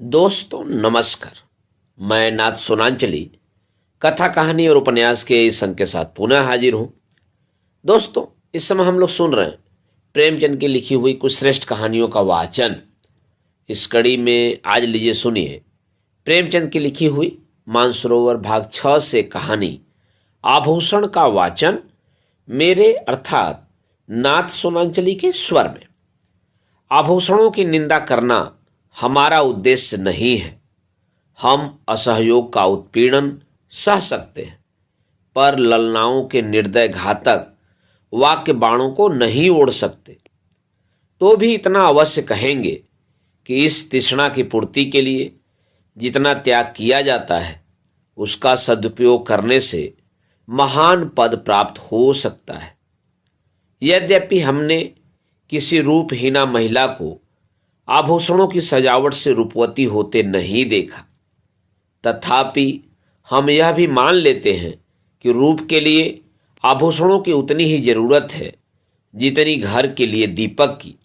दोस्तों नमस्कार। मैं नाथ सोनांचली कथा कहानी और उपन्यास के इस अंक के साथ पुनः हाजिर हूं। दोस्तों इस समय हम लोग सुन रहे हैं प्रेमचंद की लिखी हुई कुछ श्रेष्ठ कहानियों का वाचन। इस कड़ी में आज लीजिए सुनिए प्रेमचंद की लिखी हुई मानसरोवर भाग 6 से कहानी आभूषण का वाचन मेरे अर्थात नाथ सोनांचली के स्वर में। आभूषणों की निंदा करना हमारा उद्देश्य नहीं है। हम असहयोग का उत्पीड़न सह सकते हैं, पर ललनाओं के निर्दय घातक वाक्य बाणों को नहीं ओढ़ सकते। तो भी इतना अवश्य कहेंगे कि इस तृष्णा की पूर्ति के लिए जितना त्याग किया जाता है उसका सदुपयोग करने से महान पद प्राप्त हो सकता है। यद्यपि हमने किसी रूपहीना महिला को आभूषणों की सजावट से रूपवती होते नहीं देखा, तथापि हम यह भी मान लेते हैं कि रूप के लिए आभूषणों की उतनी ही जरूरत है जितनी घर के लिए दीपक की।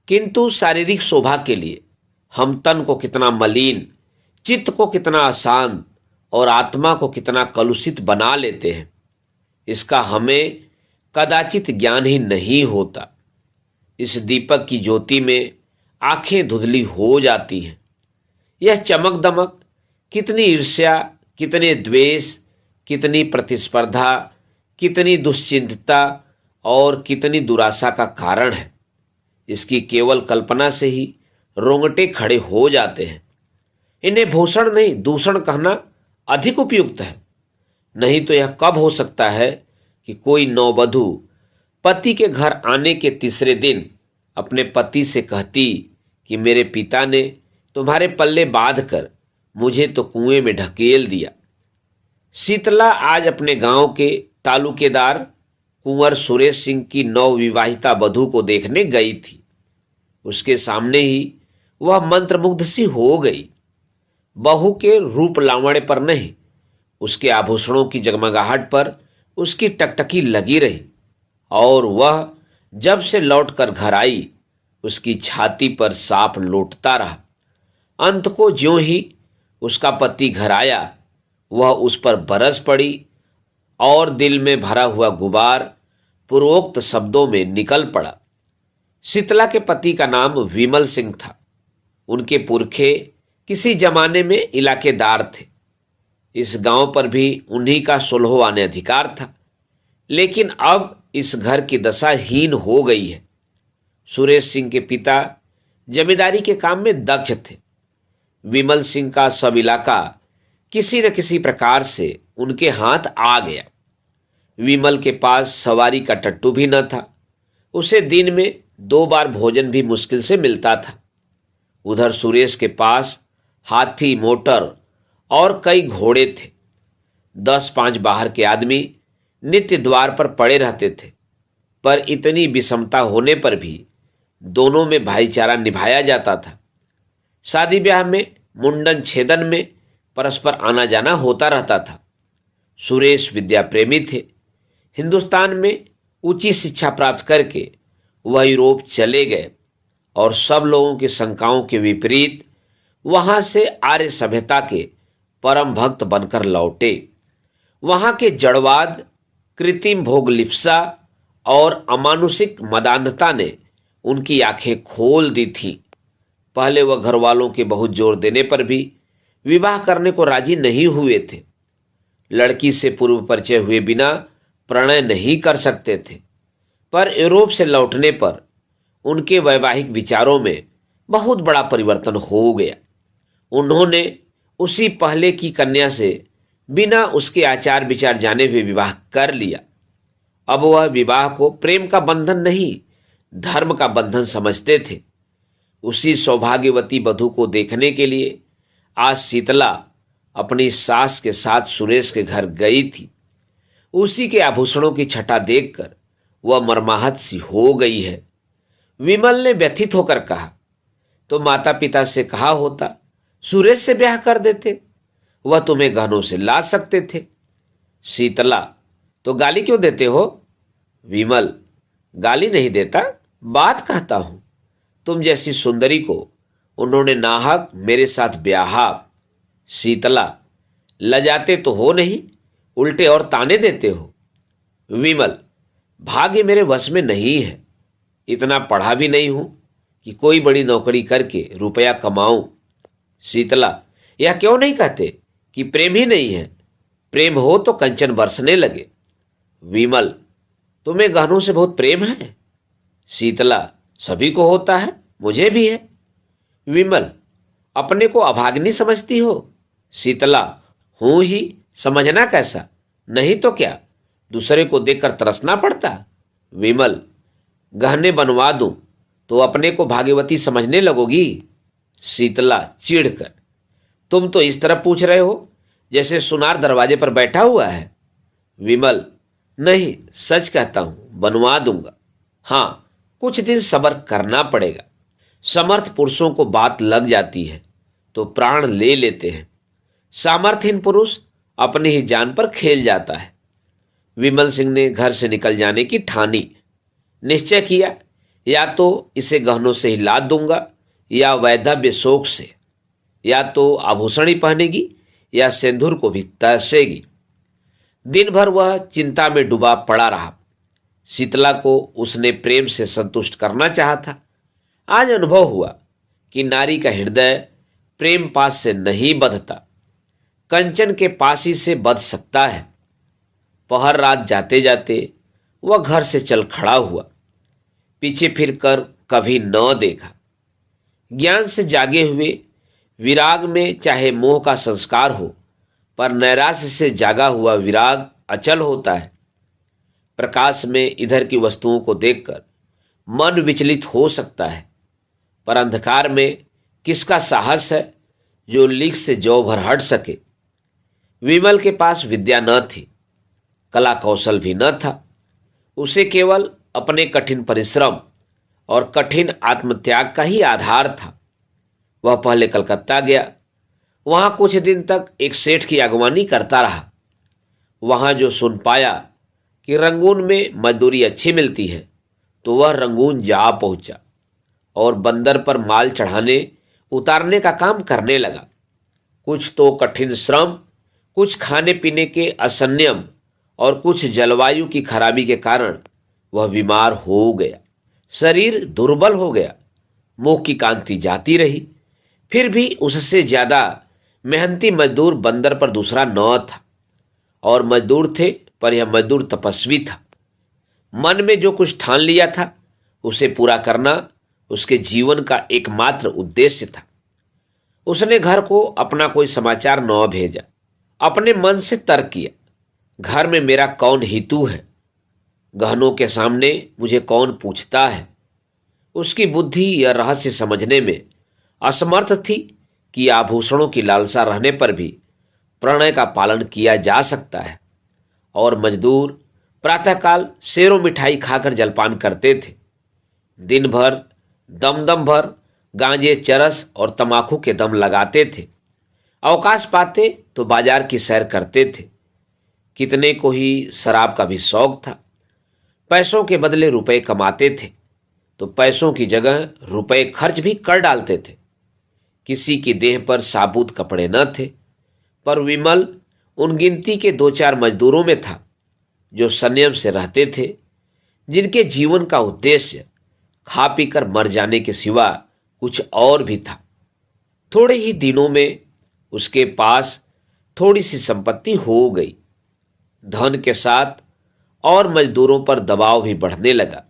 किंतु शारीरिक शोभा के लिए हम तन को कितना मलिन, चित्त को कितना अशांत और आत्मा को कितना कलुषित बना लेते हैं, इसका हमें कदाचित ज्ञान ही नहीं होता। इस दीपक की ज्योति में आंखें धुंधली हो जाती हैं। यह चमक दमक कितनी ईर्ष्या, कितने द्वेष, कितनी प्रतिस्पर्धा, कितनी दुश्चिंतता और कितनी दुराशा का कारण है। इसकी केवल कल्पना से ही रोंगटे खड़े हो जाते हैं। इन्हें भूषण नहीं दूषण कहना अधिक उपयुक्त है। नहीं तो यह कब हो सकता है कि कोई नववधू पति के घर आने के तीसरे दिन अपने पति से कहती कि मेरे पिता ने तुम्हारे पल्ले बांधकर मुझे तो कुएं में ढकेल दिया। शीतला आज अपने गांव के तालुकेदार कुंवर सुरेश सिंह की नवविवाहिता वधू को देखने गई थी। उसके सामने ही वह मंत्रमुग्ध सी हो गई। बहू के रूप लावण्य पर नहीं, उसके आभूषणों की जगमगाहट पर उसकी टकटकी लगी रही। और वह जब से लौटकर घर आई उसकी छाती पर सांप लौटता रहा। अंत को ज्यों ही उसका पति घर आया वह उस पर बरस पड़ी और दिल में भरा हुआ गुबार पूर्वोक्त शब्दों में निकल पड़ा। शीतला के पति का नाम विमल सिंह था। उनके पुरखे किसी जमाने में इलाकेदार थे। इस गांव पर भी उन्हीं का सोलहवाने अधिकार था, लेकिन अब इस घर की दशा हीन हो गई है। सुरेश सिंह के पिता जमींदारी के काम में दक्ष थे। विमल सिंह का सब इलाका किसी न किसी प्रकार से उनके हाथ आ गया। विमल के पास सवारी का टट्टू भी न था। उसे दिन में 2 बार भोजन भी मुश्किल से मिलता था। उधर सुरेश के पास हाथी, मोटर और कई घोड़े थे। 10-5 बाहर के आदमी नित्य द्वार पर पड़े रहते थे। पर इतनी विषमता होने पर भी दोनों में भाईचारा निभाया जाता था। शादी ब्याह में, मुंडन छेदन में परस्पर आना जाना होता रहता था। सुरेश विद्या प्रेमी थे। हिंदुस्तान में ऊंची शिक्षा प्राप्त करके वह यूरोप चले गए और सब लोगों की शंकाओं के विपरीत वहां से आर्य सभ्यता के परम भक्त बनकर लौटे। वहां के जड़वाद, कृत्रिम भोग लिप्सा और अमानुषिक मदान्धता ने उनकी आंखें खोल दी थीं। पहले वह घर वालों के बहुत जोर देने पर भी विवाह करने को राजी नहीं हुए थे। लड़की से पूर्व परिचय हुए बिना प्रणय नहीं कर सकते थे। पर यूरोप से लौटने पर उनके वैवाहिक विचारों में बहुत बड़ा परिवर्तन हो गया। उन्होंने उसी पहले की कन्या से बिना उसके आचार विचार जाने हुए विवाह कर लिया। अब वह विवाह को प्रेम का बंधन नहीं, धर्म का बंधन समझते थे। उसी सौभाग्यवती वधू को देखने के लिए आज शीतला अपनी सास के साथ सुरेश के घर गई थी। उसी के आभूषणों की छटा देखकर वह मर्माहत सी हो गई है। विमल ने व्यथित होकर कहा, तो माता पिता से कहा होता सुरेश से ब्याह कर देते, वह तुम्हें गहनों से ला सकते थे। शीतला, तो गाली क्यों देते हो? विमल, गाली नहीं देता, बात कहता हूं। तुम जैसी सुंदरी को उन्होंने नाहक मेरे साथ ब्याहा। शीतला, लजाते तो हो नहीं, उल्टे और ताने देते हो। विमल, भाग्य मेरे वश में नहीं है। इतना पढ़ा भी नहीं हूं कि कोई बड़ी नौकरी करके रुपया कमाऊं। शीतला, यह क्यों नहीं कहते कि प्रेम ही नहीं है? प्रेम हो तो कंचन बरसने लगे। विमल, तुम्हें गहनों से बहुत प्रेम है? शीतला, सभी को होता है, मुझे भी है। विमल, अपने को अभागिनी समझती हो? शीतला, हूं ही, समझना कैसा, नहीं तो क्या दूसरे को देखकर तरसना पड़ता। विमल, गहने बनवा दूं तो अपने को भाग्यवती समझने लगोगी। शीतला चिढ़कर, तुम तो इस तरह पूछ रहे हो जैसे सुनार दरवाजे पर बैठा हुआ है। विमल, नहीं, सच कहता हूं, बनवा दूंगा। हाँ, कुछ दिन सब्र करना पड़ेगा। समर्थ पुरुषों को बात लग जाती है तो प्राण ले लेते हैं। सामर्थ्यहीन पुरुष अपनी ही जान पर खेल जाता है। विमल सिंह ने घर से निकल जाने की ठानी। निश्चय किया, या तो इसे गहनों से ही लाद दूंगा या वैधव्य शोक से, या तो आभूषण ही पहनेगी या सिंदूर को भी तरसेगी। दिन भर वह चिंता में डूबा पड़ा रहा। शीतला को उसने प्रेम से संतुष्ट करना चाहा था। आज अनुभव हुआ कि नारी का हृदय प्रेम पास से नहीं बंधता, कंचन के पास ही से बंध सकता है। पहर रात जाते जाते वह घर से चल खड़ा हुआ। पीछे फिरकर कभी न देखा। ज्ञान से जागे हुए विराग में चाहे मोह का संस्कार हो, पर नैराश्य से जागा हुआ विराग अचल होता है। प्रकाश में इधर की वस्तुओं को देखकर मन विचलित हो सकता है, पर अंधकार में किसका साहस है जो लीक से जौ भर हट सके। विमल के पास विद्या न थी, कला कौशल भी न था। उसे केवल अपने कठिन परिश्रम और कठिन आत्मत्याग का ही आधार था। वह पहले कलकत्ता गया, वहां कुछ दिन तक एक सेठ की अगवानी करता रहा। वहां जो सुन पाया कि रंगून में मजदूरी अच्छी मिलती है, तो वह रंगून जा पहुंचा और बंदर पर माल चढ़ाने उतारने का काम करने लगा। कुछ तो कठिन श्रम, कुछ खाने पीने के असंयम और कुछ जलवायु की खराबी के कारण वह बीमार हो गया। शरीर दुर्बल हो गया, मुंह की कांति जाती रही। फिर भी उससे ज्यादा मेहनती मजदूर बंदर पर दूसरा न था। और मजदूर थे, पर यह मजदूर तपस्वी था। मन में जो कुछ ठान लिया था उसे पूरा करना उसके जीवन का एकमात्र उद्देश्य था। उसने घर को अपना कोई समाचार न भेजा। अपने मन से तर्क किया, घर में मेरा कौन हितू है, गहनों के सामने मुझे कौन पूछता है। उसकी बुद्धि यह रहस्य समझने में असमर्थ थी कि आभूषणों की लालसा रहने पर भी प्रणय का पालन किया जा सकता है। और मजदूर प्रातःकाल सेरो मिठाई खाकर जलपान करते थे। दिन भर दम भर गांजे, चरस और तमाकू के दम लगाते थे। अवकाश पाते तो बाजार की सैर करते थे। कितने को ही शराब का भी शौक था। पैसों के बदले रुपए कमाते थे तो पैसों की जगह रुपए खर्च भी कर डालते थे। किसी की देह पर साबुत कपड़े न थे, पर विमल उन गिनती के 2-4 मजदूरों में था जो संयम से रहते थे, जिनके जीवन का उद्देश्य खा पीकर मर जाने के सिवा कुछ और भी था। थोड़े ही दिनों में उसके पास थोड़ी सी संपत्ति हो गई। धन के साथ और मजदूरों पर दबाव भी बढ़ने लगा।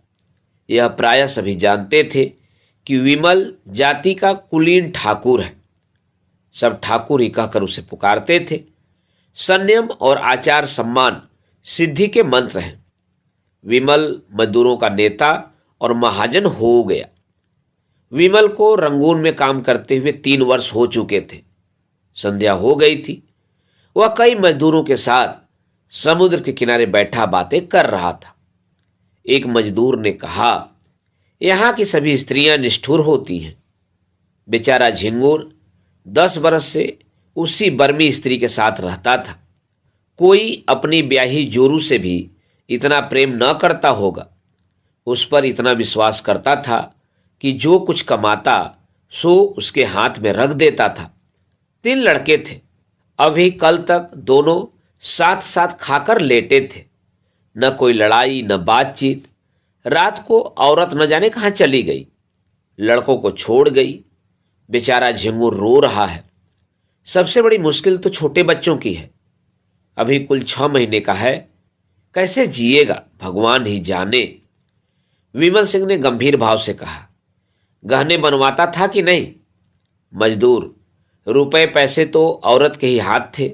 यह प्रायः सभी जानते थे कि विमल जाति का कुलीन ठाकुर है। सब ठाकुर ही कहकर उसे पुकारते थे। संयम और आचार सम्मान सिद्धि के मंत्र हैं। विमल मजदूरों का नेता और महाजन हो गया। विमल को रंगून में काम करते हुए 3 वर्ष हो चुके थे। संध्या हो गई थी। वह कई मजदूरों के साथ समुद्र के किनारे बैठा बातें कर रहा था। एक मजदूर ने कहा, यहां की सभी स्त्रियां निष्ठुर होती हैं। बेचारा झिंगुर 10 बरस से उसी बर्मी स्त्री के साथ रहता था। कोई अपनी ब्याही जोरू से भी इतना प्रेम न करता होगा। उस पर इतना विश्वास करता था कि जो कुछ कमाता सो उसके हाथ में रख देता था। 3 लड़के थे। अभी कल तक दोनों साथ साथ खाकर लेटे थे। न कोई लड़ाई न बातचीत। रात को औरत न जाने कहाँ चली गई, लड़कों को छोड़ गई। बेचारा झिंगुर रो रहा है। सबसे बड़ी मुश्किल तो छोटे बच्चों की है। अभी कुल 6 महीने का है, कैसे जिएगा भगवान ही जाने। विमल सिंह ने गंभीर भाव से कहा, गहने बनवाता था कि नहीं? मजदूर, रुपए पैसे तो औरत के ही हाथ थे,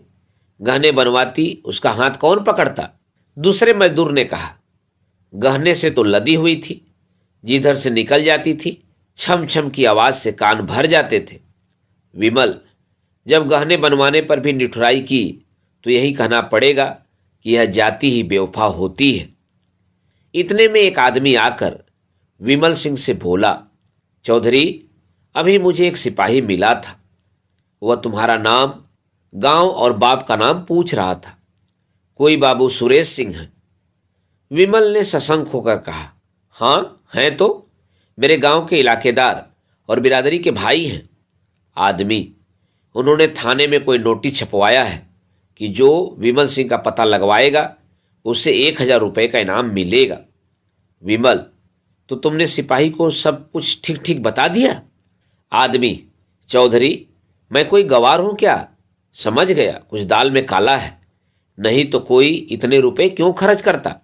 गहने बनवाती उसका हाथ कौन पकड़ता? दूसरे मजदूर ने कहा, गहने से तो लदी हुई थी, जिधर से निकल जाती थी छम छम की आवाज से कान भर जाते थे। विमल, जब गहने बनवाने पर भी निठुराई की तो यही कहना पड़ेगा कि यह जाति ही बेवफा होती है। इतने में एक आदमी आकर विमल सिंह से बोला, चौधरी, अभी मुझे एक सिपाही मिला था। वह तुम्हारा नाम, गांव और बाप का नाम पूछ रहा था। कोई बाबू सुरेश सिंह है। विमल ने सशंक होकर कहा, हाँ हैं तो, मेरे गांव के इलाकेदार और बिरादरी के भाई हैं। आदमी, उन्होंने थाने में कोई नोटिस छपवाया है कि जो विमल सिंह का पता लगवाएगा उसे 1000 रुपये का इनाम मिलेगा। विमल, तो तुमने सिपाही को सब कुछ ठीक ठीक बता दिया? आदमी, चौधरी, मैं कोई गवार हूं क्या? समझ गया कुछ दाल में काला है, नहीं तो कोई इतने रुपए क्यों खर्च करता।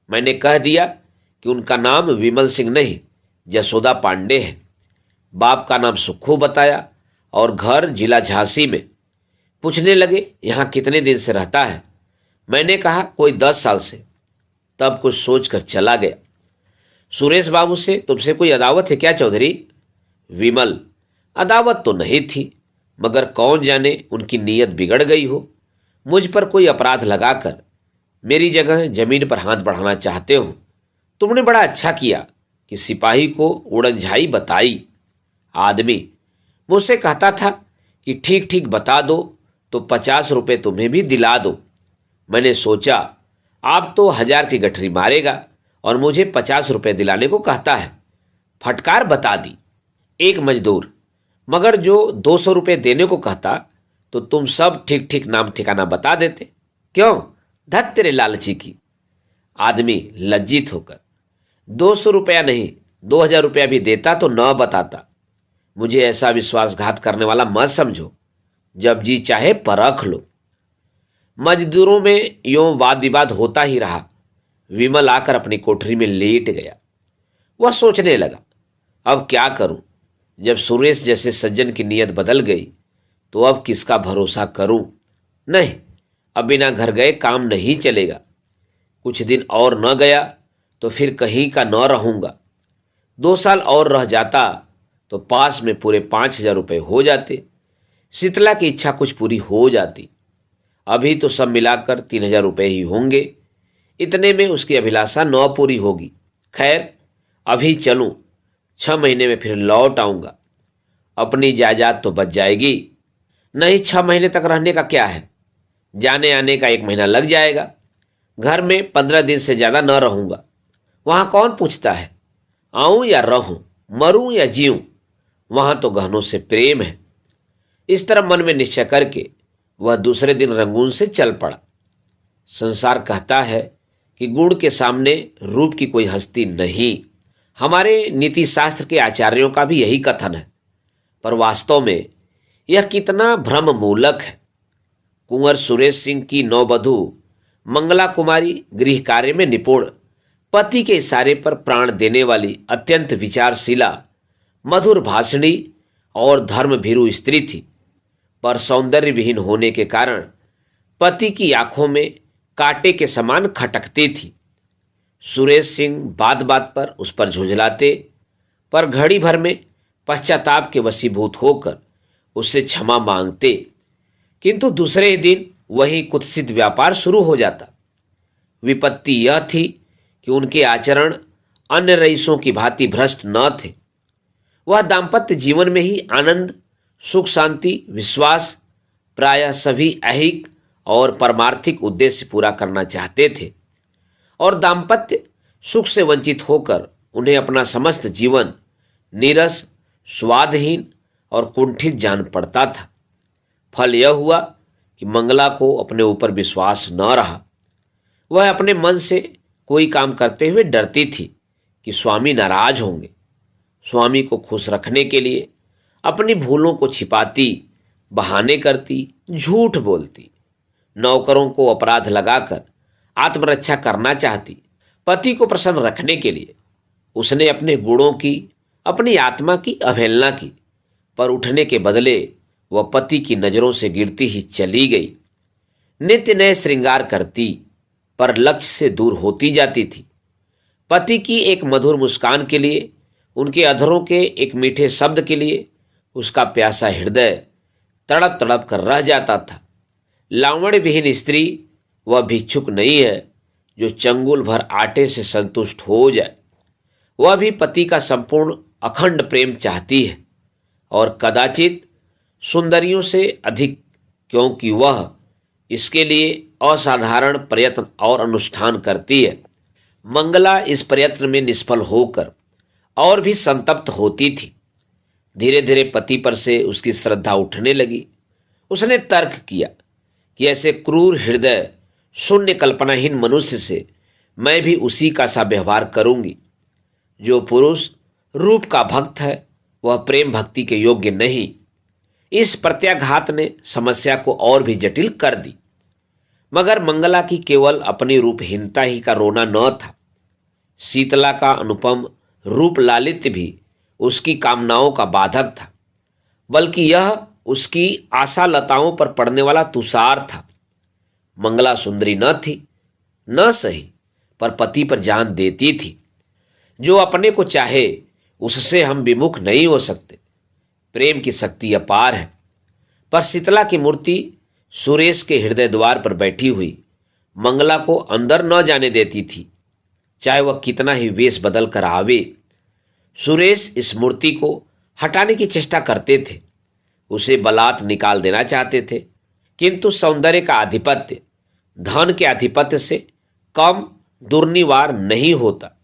मैंने कह दिया कि उनका नाम विमल सिंह नहीं, जसोदा पांडे है। बाप का नाम सुक्खू बताया और घर जिला झांसी में। पूछने लगे यहाँ कितने दिन से रहता है। मैंने कहा कोई 10 साल से। तब कुछ सोचकर चला गया। सुरेश बाबू से तुमसे कोई अदावत है क्या चौधरी? विमल, अदावत तो नहीं थी, मगर कौन जाने उनकी नीयत बिगड़ गई हो। मुझ पर कोई अपराध लगाकर मेरी जगह जमीन पर हाथ बढ़ाना चाहते हो। तुमने बड़ा अच्छा किया कि सिपाही को उड़नझाई बताई। आदमी, मुझसे कहता था कि ठीक ठीक बता दो तो 50 रुपये तुम्हें भी दिला दो। मैंने सोचा आप तो 1000 की गठरी मारेगा और मुझे 50 रुपये दिलाने को कहता है। फटकार बता दी। एक मजदूर, मगर जो 200 रुपये देने को कहता तो तुम सब ठीक ठीक नाम ठिकाना बता देते। क्यों? धत तेरे लालची की। आदमी लज्जित होकर, 200 रुपया नहीं 2000 रुपया भी देता तो न बताता। मुझे ऐसा विश्वासघात करने वाला मत समझो। जब जी चाहे परख लो। मजदूरों में यूं वाद विवाद होता ही रहा। विमल आकर अपनी कोठरी में लेट गया। वह सोचने लगा, अब क्या करूं? जब सुरेश जैसे सज्जन की नीयत बदल गई तो अब किसका भरोसा करूं? नहीं, अब बिना घर गए काम नहीं चलेगा। कुछ दिन और न गया तो फिर कहीं का न रहूंगा। 2 साल और रह जाता तो पास में पूरे 5000 रुपये हो जाते। शीतला की इच्छा कुछ पूरी हो जाती। अभी तो सब मिलाकर 3000 रुपये ही होंगे। इतने में उसकी अभिलाषा न पूरी होगी। खैर, अभी चलूं, 6 महीने में फिर लौट आऊंगा। अपनी जायदाद तो बच जाएगी। नहीं, 6 महीने तक रहने का क्या है, जाने आने का 1 महीना लग जाएगा। घर में 15 दिन से ज़्यादा न रहूंगा। वहाँ कौन पूछता है आऊं या रहूं, मरूं या जीऊं। वहाँ तो गहनों से प्रेम है। इस तरह मन में निश्चय करके वह दूसरे दिन रंगून से चल पड़ा। संसार कहता है कि गुण के सामने रूप की कोई हस्ती नहीं। हमारे नीति शास्त्र के आचार्यों का भी यही कथन है, पर वास्तव में यह कितना भ्रम मूलक है। कुंवर सुरेश सिंह की नौवधू मंगला कुमारी गृह कार्य में निपुण, पति के इशारे पर प्राण देने वाली, अत्यंत विचारशीला, मधुर भाषणी और धर्म भीरू स्त्री थी। पर सौंदर्य विहीन होने के कारण पति की आंखों में कांटे के समान खटकती थी। सुरेश सिंह बात बात पर उस पर झुंझलाते, पर घड़ी भर में पश्चाताप के वशीभूत होकर उससे क्षमा मांगते। किंतु दूसरे ही दिन वही कुत्सित व्यापार शुरू हो जाता। विपत्ति यह थी कि उनके आचरण अन्य रईसों की भांति भ्रष्ट न थे। वह दाम्पत्य जीवन में ही आनंद, सुख, शांति, विश्वास, प्रायः सभी ऐहिक और परमार्थिक उद्देश्य पूरा करना चाहते थे, और दाम्पत्य सुख से वंचित होकर उन्हें अपना समस्त जीवन नीरस, स्वादहीन और कुंठित जान पड़ता था। फल यह हुआ कि मंगला को अपने ऊपर विश्वास न रहा। वह अपने मन से कोई काम करते हुए डरती थी कि स्वामी नाराज होंगे। स्वामी को खुश रखने के लिए अपनी भूलों को छिपाती, बहाने करती, झूठ बोलती, नौकरों को अपराध लगाकर आत्मरक्षा करना चाहती। पति को प्रसन्न रखने के लिए उसने अपने गुणों की, अपनी आत्मा की अवहेलना की, पर उठने के बदले वह पति की नजरों से गिरती ही चली गई। नित्य नए श्रृंगार करती, पर लक्ष्य से दूर होती जाती थी। पति की एक मधुर मुस्कान के लिए, उनके अधरों के एक मीठे शब्द के लिए उसका प्यासा हृदय तड़प तड़प कर रह जाता था। लावण्य विहीन स्त्री वह भिक्षुक नहीं है जो चंगुल भर आटे से संतुष्ट हो जाए। वह भी पति का संपूर्ण अखंड प्रेम चाहती है, और कदाचित सुंदरियों से अधिक, क्योंकि वह इसके लिए असाधारण प्रयत्न और अनुष्ठान करती है। मंगला इस प्रयत्न में निष्फल होकर और भी संतप्त होती थी। धीरे धीरे पति पर से उसकी श्रद्धा उठने लगी। उसने तर्क किया कि ऐसे क्रूर हृदय, शून्य कल्पनाहीन मनुष्य से मैं भी उसी का सा व्यवहार करूंगी। जो पुरुष रूप का भक्त है वह प्रेम भक्ति के योग्य नहीं। इस प्रत्याघात ने समस्या को और भी जटिल कर दी। मगर मंगला की केवल अपनी रूपहीनता ही का रोना न था। शीतला का अनुपम रूप लालित्य भी उसकी कामनाओं का बाधक था, बल्कि यह उसकी आशालताओं पर पड़ने वाला तुषार था। मंगला सुंदरी न थी, न सही, पर पति पर जान देती थी। जो अपने को चाहे उससे हम विमुख नहीं हो सकते। प्रेम की शक्ति अपार है। पर शीतला की मूर्ति सुरेश के हृदय द्वार पर बैठी हुई मंगला को अंदर न जाने देती थी, चाहे वह कितना ही वेश बदल कर आवे। सुरेश इस मूर्ति को हटाने की चेष्टा करते थे, उसे बलात् निकाल देना चाहते थे, किंतु सौंदर्य का आधिपत्य धन के आधिपत्य से कम दुर्निवार नहीं होता।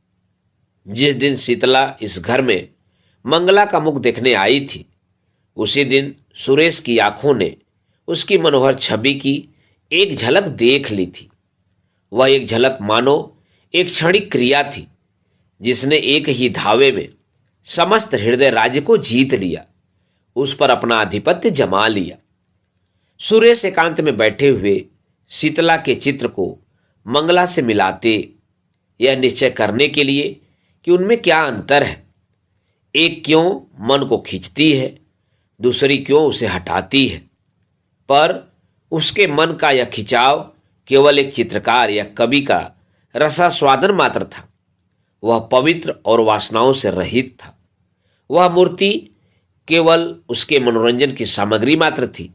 जिस दिन शीतला इस घर में मंगला का मुख देखने आई थी, उसी दिन सुरेश की आंखों ने उसकी मनोहर छवि की एक झलक देख ली थी। वह एक झलक मानो एक क्षणिक क्रिया थी, जिसने एक ही धावे में समस्त हृदय राज्य को जीत लिया, उस पर अपना आधिपत्य जमा लिया। सुरेश एकांत में बैठे हुए शीतला के चित्र को मंगला से मिलाते, यह निश्चय करने के लिए कि उनमें क्या अंतर है। एक क्यों मन को खींचती है, दूसरी क्यों उसे हटाती है। पर उसके मन का यह खिंचाव केवल एक चित्रकार या कवि का रसास्वादन मात्र था। वह पवित्र और वासनाओं से रहित था। वह मूर्ति केवल उसके मनोरंजन की सामग्री मात्र थी।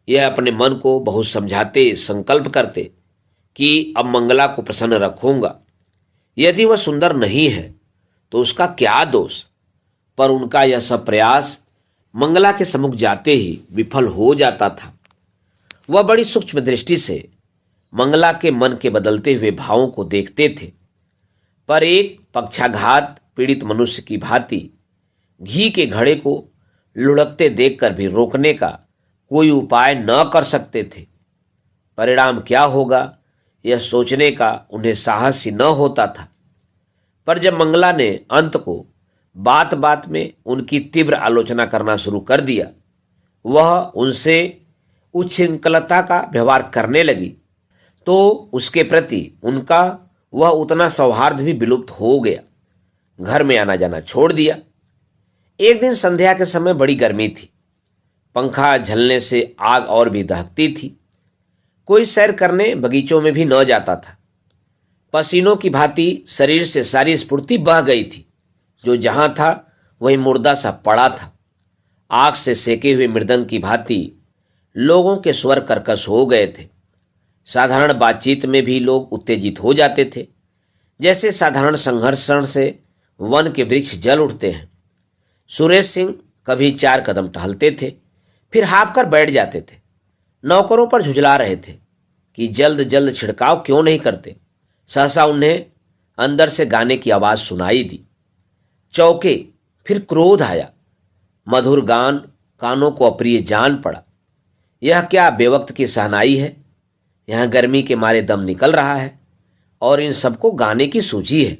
यह अपने मन को बहुत समझाते, संकल्प करते कि अब मंगला को प्रसन्न रखूंगा। यदि वह सुंदर नहीं है तो उसका क्या दोष। पर उनका यह सब प्रयास मंगला के सम्मुख जाते ही विफल हो जाता था। वह बड़ी सूक्ष्म दृष्टि से मंगला के मन के बदलते हुए भावों को देखते थे, पर एक पक्षाघात पीड़ित मनुष्य की भांति घी के घड़े को लुढ़कते देखकर भी रोकने का कोई उपाय न कर सकते थे। परिणाम क्या होगा यह सोचने का उन्हें साहस ही न होता था। पर जब मंगला ने अंत को बात बात में उनकी तीव्र आलोचना करना शुरू कर दिया, वह उनसे उच्छृंखलता का व्यवहार करने लगी, तो उसके प्रति उनका वह उतना सौहार्द भी विलुप्त हो गया। घर में आना जाना छोड़ दिया। एक दिन संध्या के समय बड़ी गर्मी थी। पंखा झलने से आग और भी दहकती थी। कोई सैर करने बगीचों में भी न जाता था। पसीनों की भांति शरीर से सारी स्फूर्ति बह गई थी। जो जहां था वही मुर्दा सा पड़ा था। आग से सेके हुए मृदंग की भांति लोगों के स्वर कर्कश हो गए थे। साधारण बातचीत में भी लोग उत्तेजित हो जाते थे, जैसे साधारण संघर्षण से वन के वृक्ष जल उठते हैं। सुरेश सिंह कभी 4 कदम टहलते थे, फिर हाँफ कर बैठ जाते थे। नौकरों पर झुंझला रहे थे कि जल्द जल्द छिड़काव क्यों नहीं करते। सहसा उन्हें अंदर से गाने की आवाज़ सुनाई दी। चौंके, फिर क्रोध आया। मधुर गान कानों को अप्रिय जान पड़ा। यह क्या बेवक्त की सहनाई है। यहाँ गर्मी के मारे दम निकल रहा है और इन सबको गाने की सूझी है।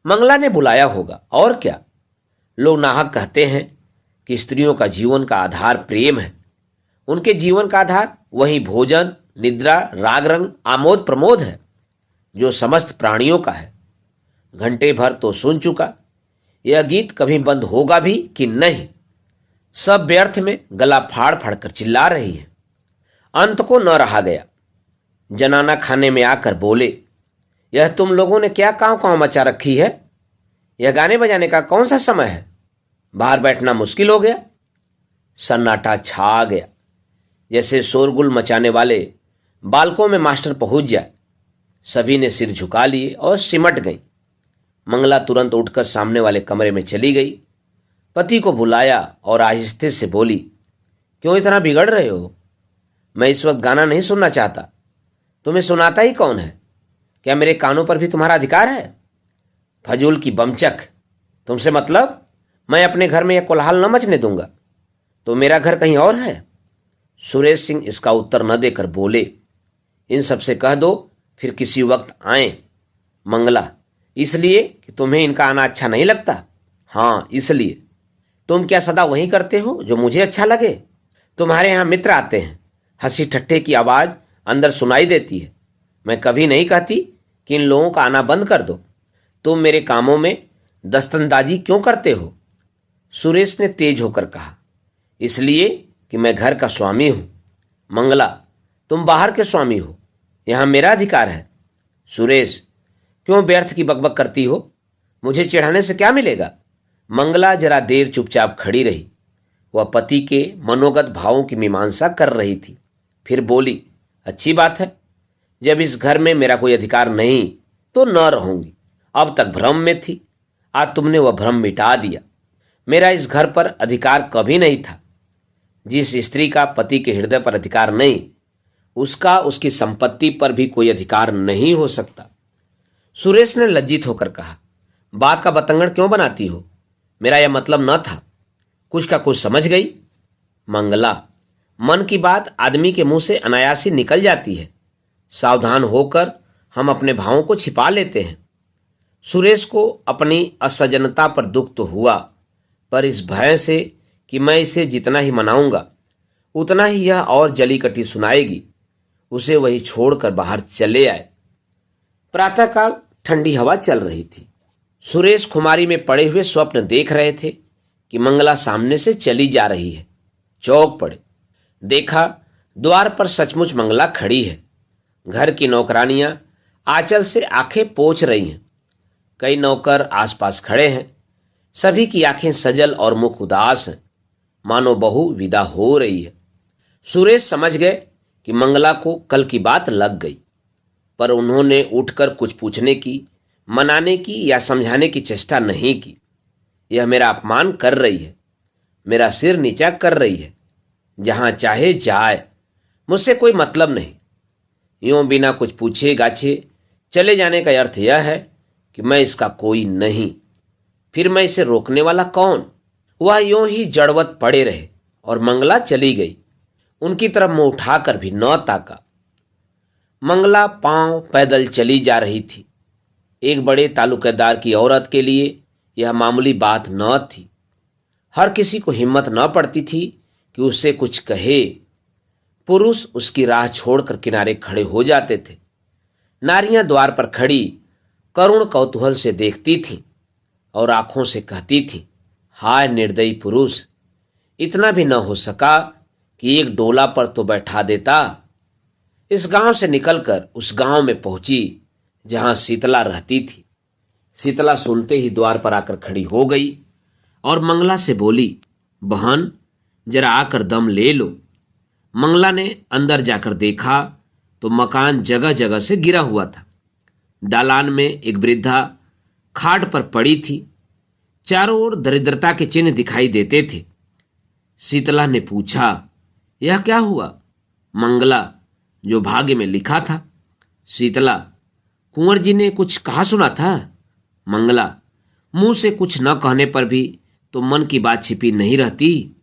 मंगला ने बुलाया होगा और क्या। लोग नाहक कहते हैं कि स्त्रियों का जीवन का आधार प्रेम है। उनके जीवन का आधार वही भोजन, निद्रा, राग रंग, आमोद प्रमोद है जो समस्त प्राणियों का है। घंटे भर तो सुन चुका, यह गीत कभी बंद होगा भी कि नहीं। सब व्यर्थ में गला फाड़ फाड़ कर चिल्ला रही है। अंत को न रहा गया। जनाना खाने में आकर बोले, यह तुम लोगों ने क्या कांव कांव मचा रखी है। यह गाने बजाने का कौन सा समय है। बाहर बैठना मुश्किल हो गया। सन्नाटा छा गया, जैसे शोरगुल मचाने वाले बालकों में मास्टर पहुंच जाए। सभी ने सिर झुका लिए और सिमट गई। मंगला तुरंत उठकर सामने वाले कमरे में चली गई। पति को बुलाया और आहिस्ते से बोली, क्यों इतना बिगड़ रहे हो। मैं इस वक्त गाना नहीं सुनना चाहता। तुम्हें सुनाता ही कौन है। क्या मेरे कानों पर भी तुम्हारा अधिकार है। फजूल की बमचक। तुमसे मतलब। मैं अपने घर में यह कोलाहल न मचने दूंगा। तो मेरा घर कहीं और है। सुरेश सिंह इसका उत्तर न देकर बोले, इन सबसे कह दो फिर किसी वक्त आए। मंगला, इसलिए कि तुम्हें इनका आना अच्छा नहीं लगता। हाँ, इसलिए। तुम क्या सदा वही करते हो जो मुझे अच्छा लगे। तुम्हारे यहाँ मित्र आते हैं, हंसी ठट्ठे की आवाज़ अंदर सुनाई देती है। मैं कभी नहीं कहती कि इन लोगों का आना बंद कर दो। तुम मेरे कामों में दस्तंदाजी क्यों करते हो। सुरेश ने तेज होकर कहा, इसलिए कि मैं घर का स्वामी हूं। मंगला, तुम बाहर के स्वामी हो। यहां मेरा अधिकार है। सुरेश, क्यों व्यर्थ की बकबक करती हो। मुझे चिढ़ाने से क्या मिलेगा। मंगला जरा देर चुपचाप खड़ी रही। वह पति के मनोगत भावों की मीमांसा कर रही थी। फिर बोली, अच्छी बात है। जब इस घर में मेरा कोई अधिकार नहीं तो न रहूंगी। अब तक भ्रम में थी, आज तुमने वह भ्रम मिटा दिया। मेरा इस घर पर अधिकार कभी नहीं था। जिस स्त्री का पति के हृदय पर अधिकार नहीं, उसका उसकी संपत्ति पर भी कोई अधिकार नहीं हो सकता। सुरेश ने लज्जित होकर कहा, बात का बतंगड़ क्यों बनाती हो। मेरा यह मतलब न था। कुछ का कुछ समझ गई। मंगला, मन की बात आदमी के मुंह से अनायासी निकल जाती है। सावधान होकर हम अपने भावों को छिपा लेते हैं। सुरेश को अपनी असजनता पर दुख तो हुआ, पर इस भय से कि मैं इसे जितना ही मनाऊंगा उतना ही यह और जली कटी सुनाएगी, उसे वही छोड़कर बाहर चले आए। प्रातःकाल ठंडी हवा चल रही थी। सुरेश खुमारी में पड़े हुए स्वप्न देख रहे थे कि मंगला सामने से चली जा रही है। चौंक पड़े। देखा द्वार पर सचमुच मंगला खड़ी है। घर की नौकरानियां आंचल से आंखें पोंछ रही हैं। कई नौकर आसपास खड़े हैं। सभी की आंखें सजल और मुख उदास हैं, मानो बहू विदा हो रही है। सुरेश समझ गए कि मंगला को कल की बात लग गई, पर उन्होंने उठकर कुछ पूछने की, मनाने की या समझाने की चेष्टा नहीं की। यह मेरा अपमान कर रही है, मेरा सिर नीचा कर रही है। जहां चाहे जाए, मुझसे कोई मतलब नहीं। यूं बिना कुछ पूछे गाछे चले जाने का अर्थ यह है कि मैं इसका कोई नहीं। फिर मैं इसे रोकने वाला कौन। वह यूं ही जड़वत पड़े रहे और मंगला चली गई। उनकी तरफ मुंह उठाकर भी न ताका। मंगला पांव पैदल चली जा रही थी। एक बड़े तालुकेदार की औरत के लिए यह मामूली बात न थी। हर किसी को हिम्मत न पड़ती थी कि उससे कुछ कहे। पुरुष उसकी राह छोड़कर किनारे खड़े हो जाते थे। नारियां द्वार पर खड़ी करुण कौतूहल से देखती थीं और आंखों से कहती थीं, हाय निर्दयी पुरुष, इतना भी न हो सका कि एक डोला पर तो बैठा देता। इस गांव से निकलकर उस गांव में पहुंची जहां शीतला रहती थी। शीतला सुनते ही द्वार पर आकर खड़ी हो गई और मंगला से बोली, बहन जरा आकर दम ले लो। मंगला ने अंदर जाकर देखा तो मकान जगह जगह से गिरा हुआ था। दालान में एक वृद्धा खाट पर पड़ी थी। चारों ओर दरिद्रता के चिन्ह दिखाई देते थे। शीतला ने पूछा, यह क्या हुआ। मंगला, जो भाग्य में लिखा था। शीतला, कुंवर जी ने कुछ कहा सुना था। मंगला, मुंह से कुछ न कहने पर भी तो मन की बात छिपी नहीं रहती।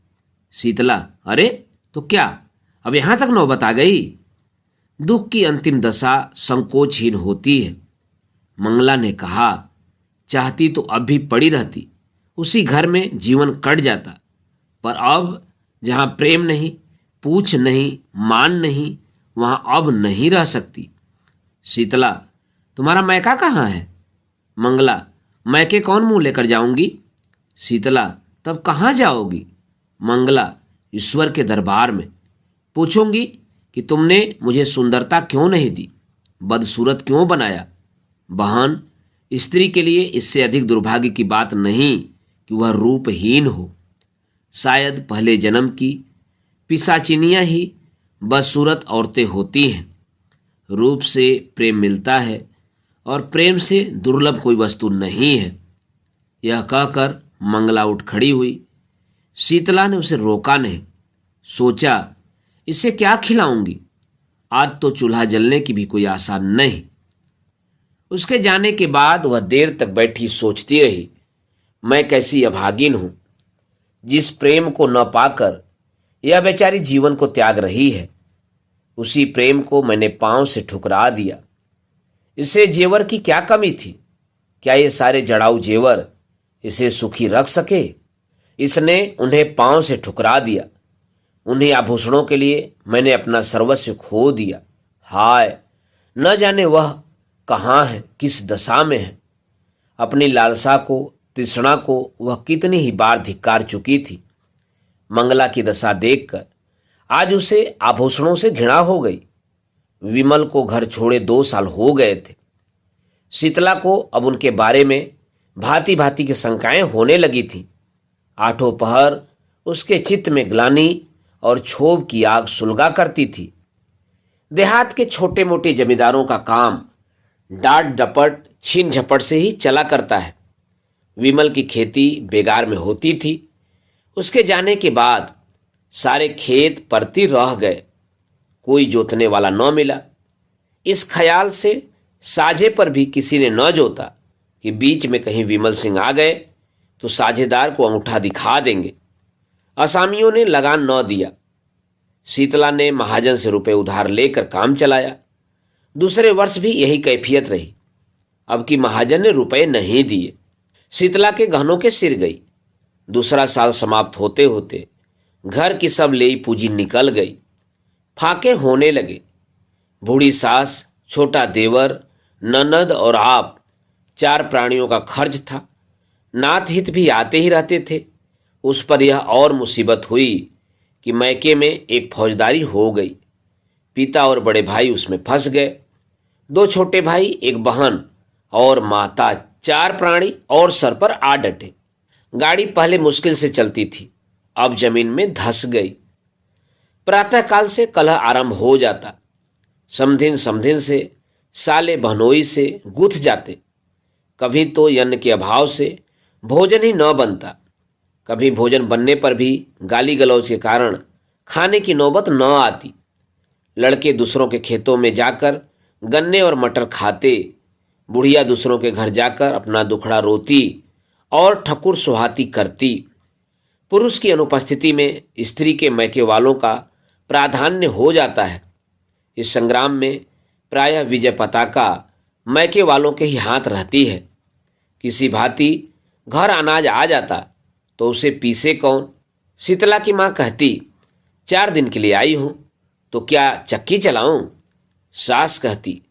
शीतला, अरे तो क्या, अब यहां तक नौबत आ गई? दुख की अंतिम दशा संकोचहीन होती है। मंगला ने कहा, चाहती तो अब भी पड़ी रहती, उसी घर में जीवन कट जाता, पर अब जहां प्रेम नहीं, पूछ नहीं, मान नहीं, वहां अब नहीं रह सकती। शीतला, तुम्हारा मैका कहाँ है? मंगला, मैके कौन मुंह लेकर जाऊंगी? शीतला, तब कहाँ जाओगी? मंगला, ईश्वर के दरबार में। पूछूंगी कि तुमने मुझे सुंदरता क्यों नहीं दी, बदसूरत क्यों बनाया। बहन, स्त्री के लिए इससे अधिक दुर्भाग्य की बात नहीं कि वह रूपहीन हो। शायद पहले जन्म की पिशाचिनियां ही बदसूरत औरतें होती हैं। रूप से प्रेम मिलता है और प्रेम से दुर्लभ कोई वस्तु नहीं है। यह कहकर मंगला उठ खड़ी हुई। शीतला ने उसे रोका नहीं। सोचा, इसे क्या खिलाऊंगी? आज तो चूल्हा जलने की भी कोई आशा नहीं। उसके जाने के बाद वह देर तक बैठी सोचती रही, मैं कैसी अभागिन हूं, जिस प्रेम को न पाकर यह बेचारी जीवन को त्याग रही है। उसी प्रेम को मैंने पांव से ठुकरा दिया। इसे जेवर की क्या कमी थी? क्या ये सारे जड़ाऊ जेवर इसे सुखी रख सके? इसने उन्हें पांव से ठुकरा दिया। उन्हीं आभूषणों के लिए मैंने अपना सर्वस्व खो दिया। हाय, न जाने वह कहाँ है, किस दशा में है। अपनी लालसा को, तृष्णा को वह कितनी ही बार धिक्कार चुकी थी। मंगला की दशा देखकर आज उसे आभूषणों से घृणा हो गई। विमल को घर छोड़े 2 साल हो गए थे। शीतला को अब उनके बारे में भांति भांति की शंकाएं होने लगी थीं। आठों पहर उसके चित्त में ग्लानि और क्षोभ की आग सुलगा करती थी। देहात के छोटे मोटे जमींदारों का काम डांट डपट छीन झपट से ही चला करता है। विमल की खेती बेगार में होती थी। उसके जाने के बाद सारे खेत परती रह गए, कोई जोतने वाला न मिला। इस ख्याल से साझे पर भी किसी ने न जोता कि बीच में कहीं विमल सिंह आ गए तो साझेदार को अंगूठा दिखा देंगे। असामियों ने लगान न दिया। शीतला ने महाजन से रुपए उधार लेकर काम चलाया। दूसरे वर्ष भी यही कैफियत रही। अब की महाजन ने रुपए नहीं दिए। शीतला के गहनों के सिर गई। दूसरा साल समाप्त होते होते घर की सब लेई पूंजी निकल गई। फाके होने लगे। बूढ़ी सास, छोटा देवर, ननद और आप, 4 प्राणियों का खर्च था। नात हित भी आते ही रहते थे। उस पर यह और मुसीबत हुई कि मैके में एक फौजदारी हो गई। पिता और बड़े भाई उसमें फंस गए। 2 छोटे भाई, एक बहन और माता, 4 प्राणी और सर पर आ डटे। गाड़ी पहले मुश्किल से चलती थी, अब जमीन में धंस गई। प्रातःकाल से कलह आरंभ हो जाता। समधिन समधिन से, साले बहनोई से गुथ जाते। कभी तो अन्न के अभाव से भोजन ही न बनता। कभी भोजन बनने पर भी गाली गलौज के कारण खाने की नौबत न आती। लड़के दूसरों के खेतों में जाकर गन्ने और मटर खाते। बुढ़िया दूसरों के घर जाकर अपना दुखड़ा रोती और ठकुर सुहाती करती। पुरुष की अनुपस्थिति में स्त्री के मैके वालों का प्राधान्य हो जाता है। इस संग्राम में प्रायः विजय पताका मैके वालों के ही हाथ रहती है। किसी भांति घर अनाज आ जाता तो उसे पीसे कौन। शीतला की माँ कहती, 4 दिन के लिए आई हूं तो क्या चक्की चलाऊं? सास कहती,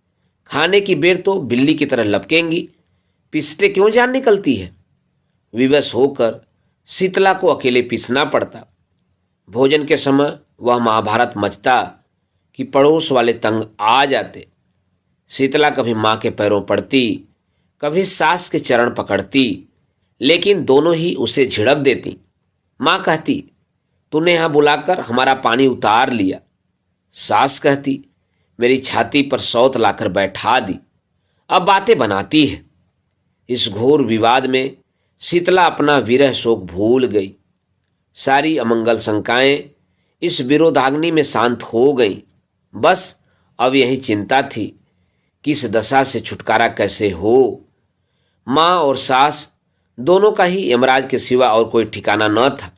खाने की बेर तो बिल्ली की तरह लपकेंगी, पीसते क्यों जान निकलती है। विवश होकर शीतला को अकेले पीसना पड़ता। भोजन के समय वह महाभारत मचता कि पड़ोस वाले तंग आ जाते। शीतला कभी माँ के पैरों पड़ती, कभी सास के चरण पकड़ती, लेकिन दोनों ही उसे झिड़क देती। माँ कहती, तूने यहाँ बुलाकर हमारा पानी उतार लिया। सास कहती, मेरी छाती पर सौत लाकर बैठा दी। अब बातें बनाती है। इस घोर विवाद में शीतला अपना विरह शोक भूल गई। सारी अमंगल शंकाएं इस विरोधाग्नि में शांत हो गईं। बस अब यही चिंता थी कि इस दशा से छुटकारा कैसे हो। माँ और सास दोनों का ही यमराज के सिवा और कोई ठिकाना न था,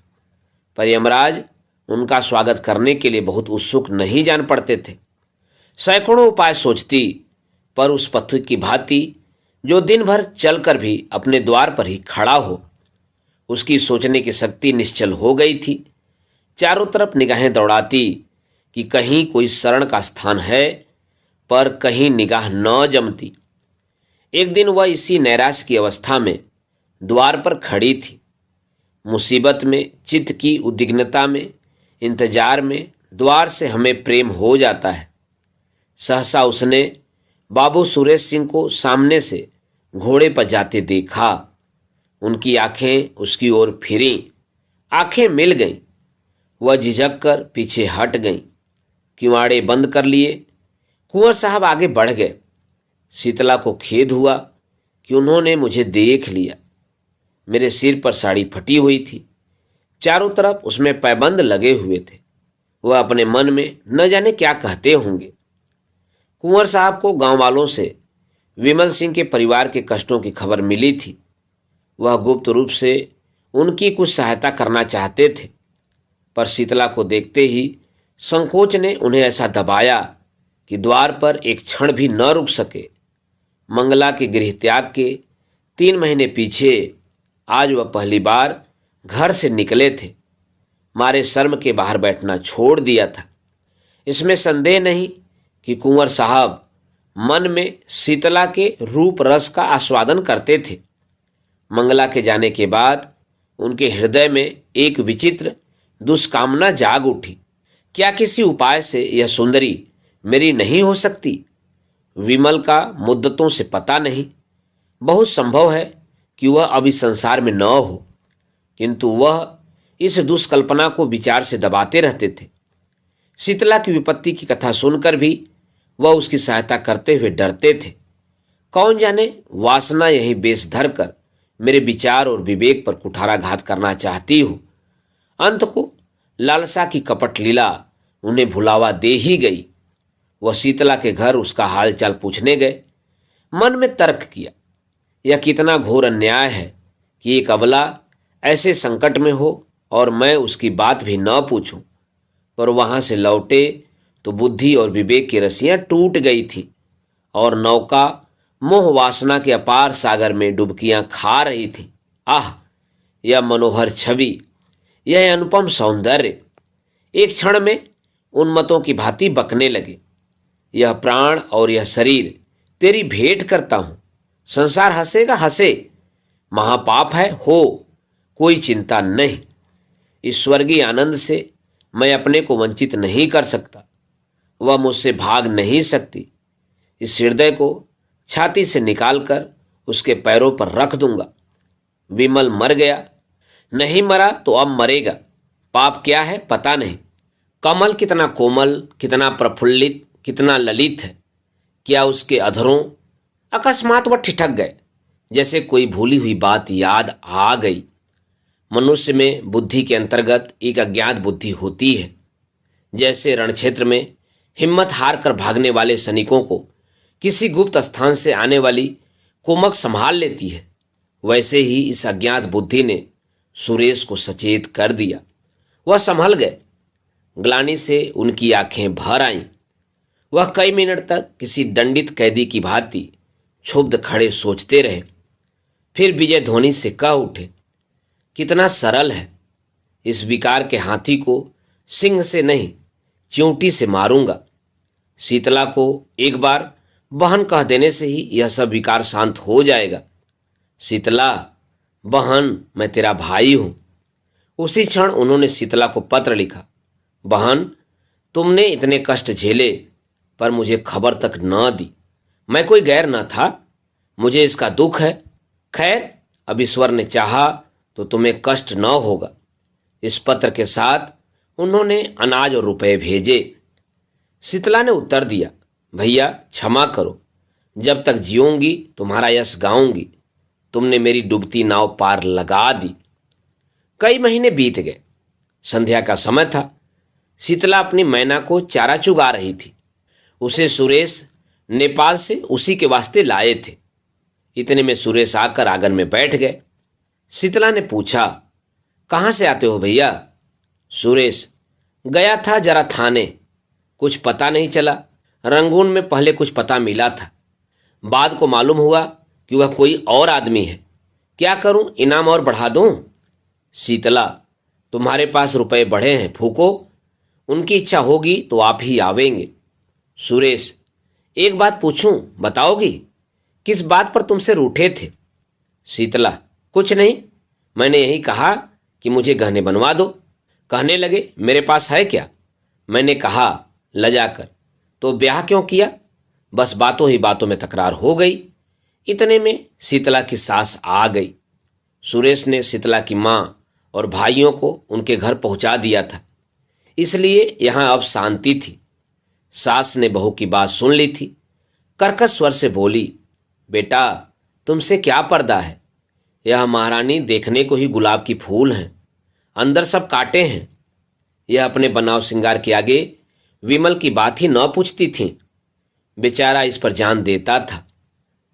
पर यमराज उनका स्वागत करने के लिए बहुत उत्सुक नहीं जान पड़ते थे। सैकड़ों उपाय सोचती, पर उस पत्थर की भांति जो दिन भर चलकर भी अपने द्वार पर ही खड़ा हो, उसकी सोचने की शक्ति निश्चल हो गई थी। चारों तरफ निगाहें दौड़ाती कि कहीं कोई शरण का स्थान है, पर कहीं निगाह न जमती। एक दिन वह इसी नैराश्य की अवस्था में द्वार पर खड़ी थी। मुसीबत में, चित्त की उद्विग्नता में, इंतजार में द्वार से हमें प्रेम हो जाता है। सहसा उसने बाबू सुरेश सिंह को सामने से घोड़े पर जाते देखा। उनकी आंखें उसकी ओर फिरीं, आंखें मिल गईं। वह झिझक कर पीछे हट गईं, किवाड़े बंद कर लिए। कुंवर साहब आगे बढ़ गए। शीतला को खेद हुआ कि उन्होंने मुझे देख लिया। मेरे सिर पर साड़ी फटी हुई थी, चारों तरफ उसमें पैबंद लगे हुए थे। वह अपने मन में न जाने क्या कहते होंगे। कुंवर साहब को गांव वालों से विमल सिंह के परिवार के कष्टों की खबर मिली थी। वह गुप्त रूप से उनकी कुछ सहायता करना चाहते थे, पर शीतला को देखते ही संकोच ने उन्हें ऐसा दबाया कि द्वार पर एक क्षण भी न रुक सके। मंगला के गृह त्याग के 3 महीने पीछे आज वह पहली बार घर से निकले थे। मारे शर्म के बाहर बैठना छोड़ दिया था। इसमें संदेह नहीं कि कुंवर साहब मन में शीतला के रूप रस का आस्वादन करते थे। मंगला के जाने के बाद उनके हृदय में एक विचित्र दुष्कामना जाग उठी। क्या किसी उपाय से यह सुंदरी मेरी नहीं हो सकती? विमल का मुद्दतों से पता नहीं। बहुत संभव है कि वह अभी संसार में न हो, किंतु वह इस दुष्कल्पना को विचार से दबाते रहते थे। शीतला की विपत्ति की कथा सुनकर भी वह उसकी सहायता करते हुए डरते थे। कौन जाने वासना यही बेस धर कर मेरे विचार और विवेक पर कुठाराघात करना चाहती हो। अंत को लालसा की कपट लीला उन्हें भुलावा दे ही गई। वह शीतला के घर उसका हालचाल पूछने गए। मन में तर्क किया, यह कितना घोर अन्याय है कि एक अबला ऐसे संकट में हो और मैं उसकी बात भी न पूछूं। पर वहां से लौटे तो बुद्धि और विवेक की रस्सियां टूट गई थी और नौका मोह वासना के अपार सागर में डुबकियां खा रही थी। आह, यह मनोहर छवि, यह अनुपम सौंदर्य! एक क्षण में उन्मत्तों की भांति बकने लगे। यह प्राण और यह शरीर तेरी भेंट करता हूं। संसार हंसेगा, हंसे, महापाप है हो, कोई चिंता नहीं। इस स्वर्गीय आनंद से मैं अपने को वंचित नहीं कर सकता। वह मुझसे भाग नहीं सकती। इस हृदय को छाती से निकालकर उसके पैरों पर रख दूंगा। विमल मर गया, नहीं मरा तो अब मरेगा। पाप क्या है पता नहीं। कमल कितना कोमल, कितना प्रफुल्लित, कितना ललित है। क्या उसके अधरों? अकस्मात वह ठिठक गए, जैसे कोई भूली हुई बात याद आ गई। मनुष्य में बुद्धि के अंतर्गत एक अज्ञात बुद्धि होती है। जैसे रणक्षेत्र में हिम्मत हार कर भागने वाले सैनिकों को किसी गुप्त स्थान से आने वाली कुमक संभाल लेती है, वैसे ही इस अज्ञात बुद्धि ने सुरेश को सचेत कर दिया। वह संभल गए। ग्लानि से उनकी आंखें भर आईं। वह कई मिनट तक किसी दंडित कैदी की भांति क्षुब्ध खड़े सोचते रहे। फिर विजय ध्वनि से कह उठे, कितना सरल है! इस विकार के हाथी को सिंह से नहीं, चिंटी से मारूंगा। शीतला को एक बार बहन कह देने से ही यह सब विकार शांत हो जाएगा। शीतला, बहन, मैं तेरा भाई हूं। उसी क्षण उन्होंने शीतला को पत्र लिखा। बहन, तुमने इतने कष्ट झेले पर मुझे खबर तक न दी। मैं कोई गैर न था, मुझे इसका दुख है। खैर, अब ईश्वर ने चाहा तो तुम्हें कष्ट न होगा। इस पत्र के साथ उन्होंने अनाज और रुपए भेजे। शीतला ने उत्तर दिया, भैया क्षमा करो, जब तक जीऊंगी तुम्हारा यश गाऊंगी। तुमने मेरी डूबती नाव पार लगा दी। कई महीने बीत गए। संध्या का समय था। शीतला अपनी मैना को चारा चुगा रही थी। उसे सुरेश नेपाल से उसी के वास्ते लाए थे। इतने में सुरेश आकर आंगन में बैठ गए। शीतला ने पूछा, कहाँ से आते हो भैया? सुरेश, गया था जरा थाने, कुछ पता नहीं चला। रंगून में पहले कुछ पता मिला था, बाद को मालूम हुआ कि वह कोई और आदमी है। क्या करूं, इनाम और बढ़ा दूं? शीतला, तुम्हारे पास रुपए बढ़े हैं, फूको। उनकी इच्छा होगी तो आप ही आवेंगे। सुरेश, एक बात पूछूं, बताओगी? किस बात पर तुमसे रूठे थे? शीतला, कुछ नहीं, मैंने यही कहा कि मुझे गहने बनवा दो। कहने लगे, मेरे पास है क्या? मैंने कहा लजाकर, तो ब्याह क्यों किया? बस बातों ही बातों में तकरार हो गई। इतने में शीतला की सास आ गई। सुरेश ने शीतला की माँ और भाइयों को उनके घर पहुंचा दिया था, इसलिए यहां अब शांति थी। सास ने बहू की बात सुन ली थी। कर्कश स्वर से बोली, बेटा, तुमसे क्या पर्दा है? यह महारानी देखने को ही गुलाब की फूल हैं, अंदर सब कांटे हैं। यह अपने बनाव श्रृंगार के आगे विमल की बात ही न पूछती थी। बेचारा इस पर जान देता था,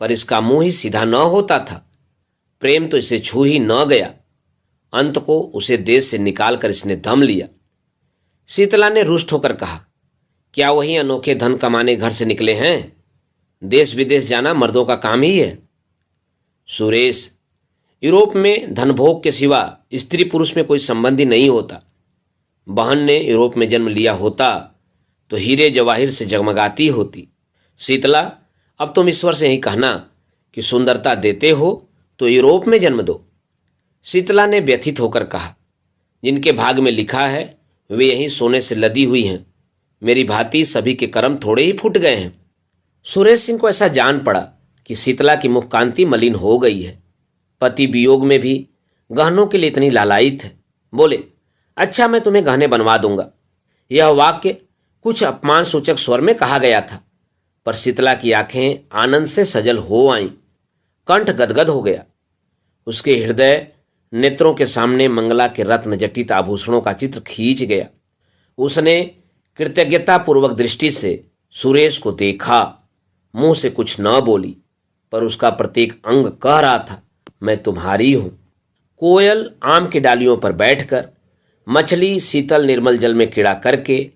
पर इसका मुंह ही सीधा न होता था। प्रेम तो इसे छू ही न गया। अंत को उसे देश से निकालकर इसने दम लिया। शीतला ने रुष्ट होकर कहा, क्या वही अनोखे धन कमाने घर से निकले हैं? देश विदेश जाना मर्दों का काम ही है। सुरेश, यूरोप में धनभोग के सिवा स्त्री पुरुष में कोई संबंध ही नहीं होता। बहन ने यूरोप में जन्म लिया होता तो हीरे जवाहिर से जगमगाती होती। शीतला, अब तुम ईश्वर से यही कहना कि सुंदरता देते हो तो यूरोप में जन्म दो। शीतला ने व्यथित होकर कहा, जिनके भाग में लिखा है वे यहीं सोने से लदी हुई हैं। मेरी भांति सभी के कर्म थोड़े ही फूट गए हैं। सुरेश सिंह को ऐसा जान पड़ा कि शीतला की मुख कांति मलिन हो गई है। पति वियोग में भी गहनों के लिए इतनी लालायित है। बोले, अच्छा, मैं तुम्हें गहने बनवा दूंगा। यह वाक्य कुछ अपमान सूचक स्वर में कहा गया था, पर शीतला की आंखें आनंद से सजल हो आईं। कंठ गदगद हो गया। उसके हृदय नेत्रों के सामने मंगला के रत्न जटित आभूषणों का चित्र खींच गया। उसने कृतज्ञतापूर्वक दृष्टि से सुरेश को देखा। मुंह से कुछ न बोली, पर उसका प्रत्येक अंग कह रहा था, मैं तुम्हारी हूं। कोयल आम की डालियों पर बैठकर, मछली शीतल निर्मल जल में कीड़ा करके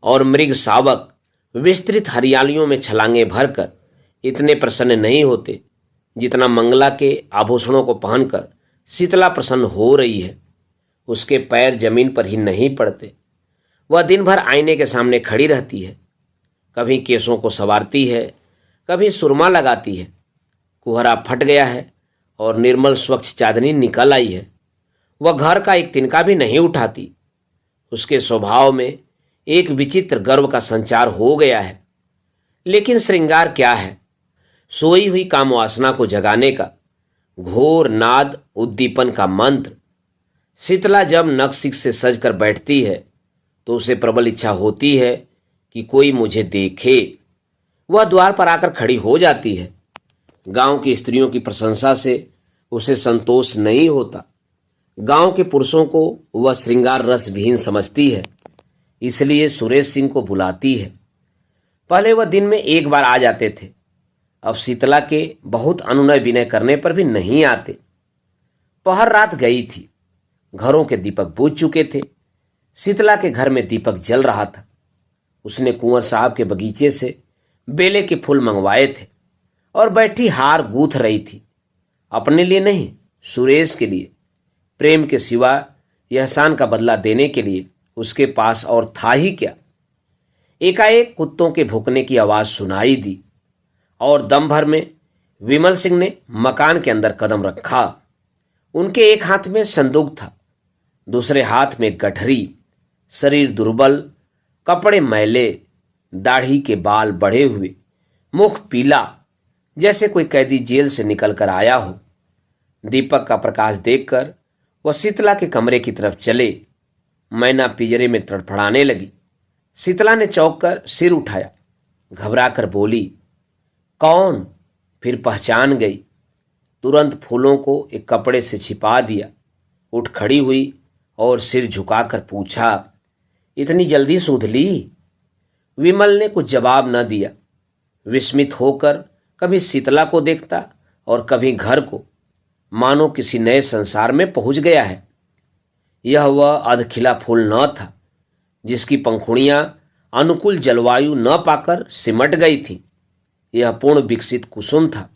और मृग शावक विस्तृत हरियालियों में छलांगे भरकर इतने प्रसन्न नहीं होते जितना मंगला के आभूषणों को पहनकर शीतला प्रसन्न हो रही है। उसके पैर जमीन पर ही नहीं पड़ते। वह दिन भर आईने के सामने खड़ी रहती है, कभी केसों को संवारती है, कभी सुरमा लगाती है। कुहरा फट गया है और निर्मल स्वच्छ चांदनी निकल आई है। वह घर का एक तिनका भी नहीं उठाती। उसके स्वभाव में एक विचित्र गर्व का संचार हो गया है। लेकिन श्रृंगार क्या है? सोई हुई कामवासना को जगाने का घोर नाद, उद्दीपन का मंत्र। शीतला जब नक्सिक से सज कर बैठती है तो उसे प्रबल इच्छा होती है कि कोई मुझे देखे। वह द्वार पर आकर खड़ी हो जाती है। गांव की स्त्रियों की प्रशंसा से उसे संतोष नहीं होता। गांव के पुरुषों को वह श्रृंगार रस विहीन समझती है, इसलिए सुरेश सिंह को बुलाती है। पहले वह दिन में एक बार आ जाते थे, अब शीतला के बहुत अनुनय विनय करने पर भी नहीं आते। पहर रात गई थी, घरों के दीपक बुझ चुके थे। शीतला के घर में दीपक जल रहा था। उसने कुंवर साहब के बगीचे से बेले के फूल मंगवाए थे और बैठी हार गूंथ रही थी। अपने लिए नहीं, सुरेश के लिए। प्रेम के सिवा यह एहसान का बदला देने के लिए उसके पास और था ही क्या। एकाएक कुत्तों के भौंकने की आवाज सुनाई दी और दम भर में विमल सिंह ने मकान के अंदर कदम रखा। उनके एक हाथ में संदूक था, दूसरे हाथ में गठरी। शरीर दुर्बल, कपड़े मैले, दाढ़ी के बाल बढ़े हुए, मुख पीला, जैसे कोई कैदी जेल से निकलकर आया हो। दीपक का प्रकाश देखकर वह शीतला के कमरे की तरफ चले। मैना पिंजरे में तड़फड़ाने लगी। शीतला ने चौंक कर सिर उठाया, घबराकर बोली, कौन? फिर पहचान गई। तुरंत फूलों को एक कपड़े से छिपा दिया। उठ खड़ी हुई और सिर झुकाकर पूछा, इतनी जल्दी सूध ली? विमल ने कुछ जवाब न दिया। विस्मित होकर कभी शीतला को देखता और कभी घर को। मानो किसी नए संसार में पहुंच गया है। यह वह अधखिला फूल न था जिसकी पंखुड़ियां अनुकूल जलवायु न पाकर सिमट गई थी। यह पूर्ण विकसित कुसुम था,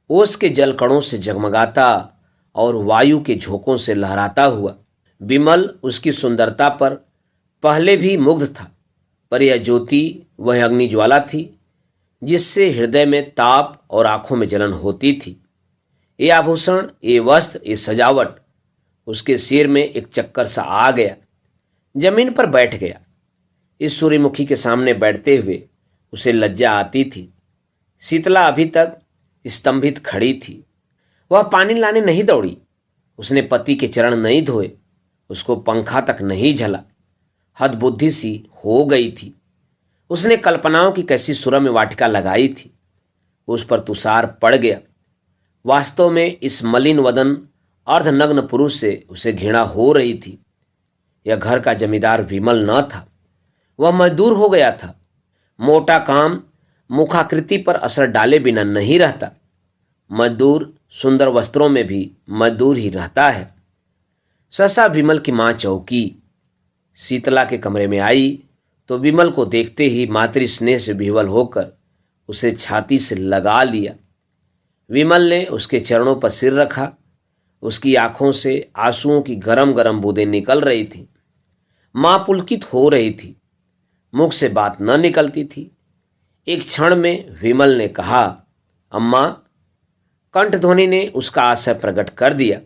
ओस के जलकणों से जगमगाता और वायु के झोंकों से लहराता हुआ। विमल उसकी सुंदरता पर पहले भी मुग्ध था, पर यह ज्योति वह अग्नि ज्वाला थी जिससे हृदय में ताप और आंखों में जलन होती थी। ये आभूषण, ये वस्त्र, ये सजावट उसके सिर में एक चक्कर सा आ गया। जमीन पर बैठ गया। इस सूर्यमुखी के सामने बैठते हुए उसे लज्जा आती थी। शीतला अभी तक स्तंभित खड़ी थी। वह पानी लाने नहीं दौड़ी, उसने पति के चरण नहीं धोए, उसको पंखा तक नहीं झला। हदबुद्धि सी हो गई थी। उसने कल्पनाओं की कैसी सुरम्य वाटिका लगाई थी, उस पर तुषार पड़ गया। वास्तव में इस मलिन वदन अर्धनग्न पुरुष से उसे घृणा हो रही थी। यह घर का जमींदार विमल न था, वह मजदूर हो गया था। मोटा काम मुखाकृति पर असर डाले बिना नहीं रहता। मजदूर सुंदर वस्त्रों में भी मजदूर ही रहता है। सहसा विमल की मां चौंकी। शीतला के कमरे में आई तो विमल को देखते ही मातृ स्नेह से विह्वल होकर उसे छाती से लगा लिया। विमल ने उसके चरणों पर सिर रखा। उसकी आंखों से आंसुओं की गरम गरम बूंदें निकल रही थीं। मां पुलकित हो रही थी, मुख से बात न निकलती थी। एक क्षण में विमल ने कहा, अम्मा। कंठध्वनि ने उसका आशय प्रकट कर दिया।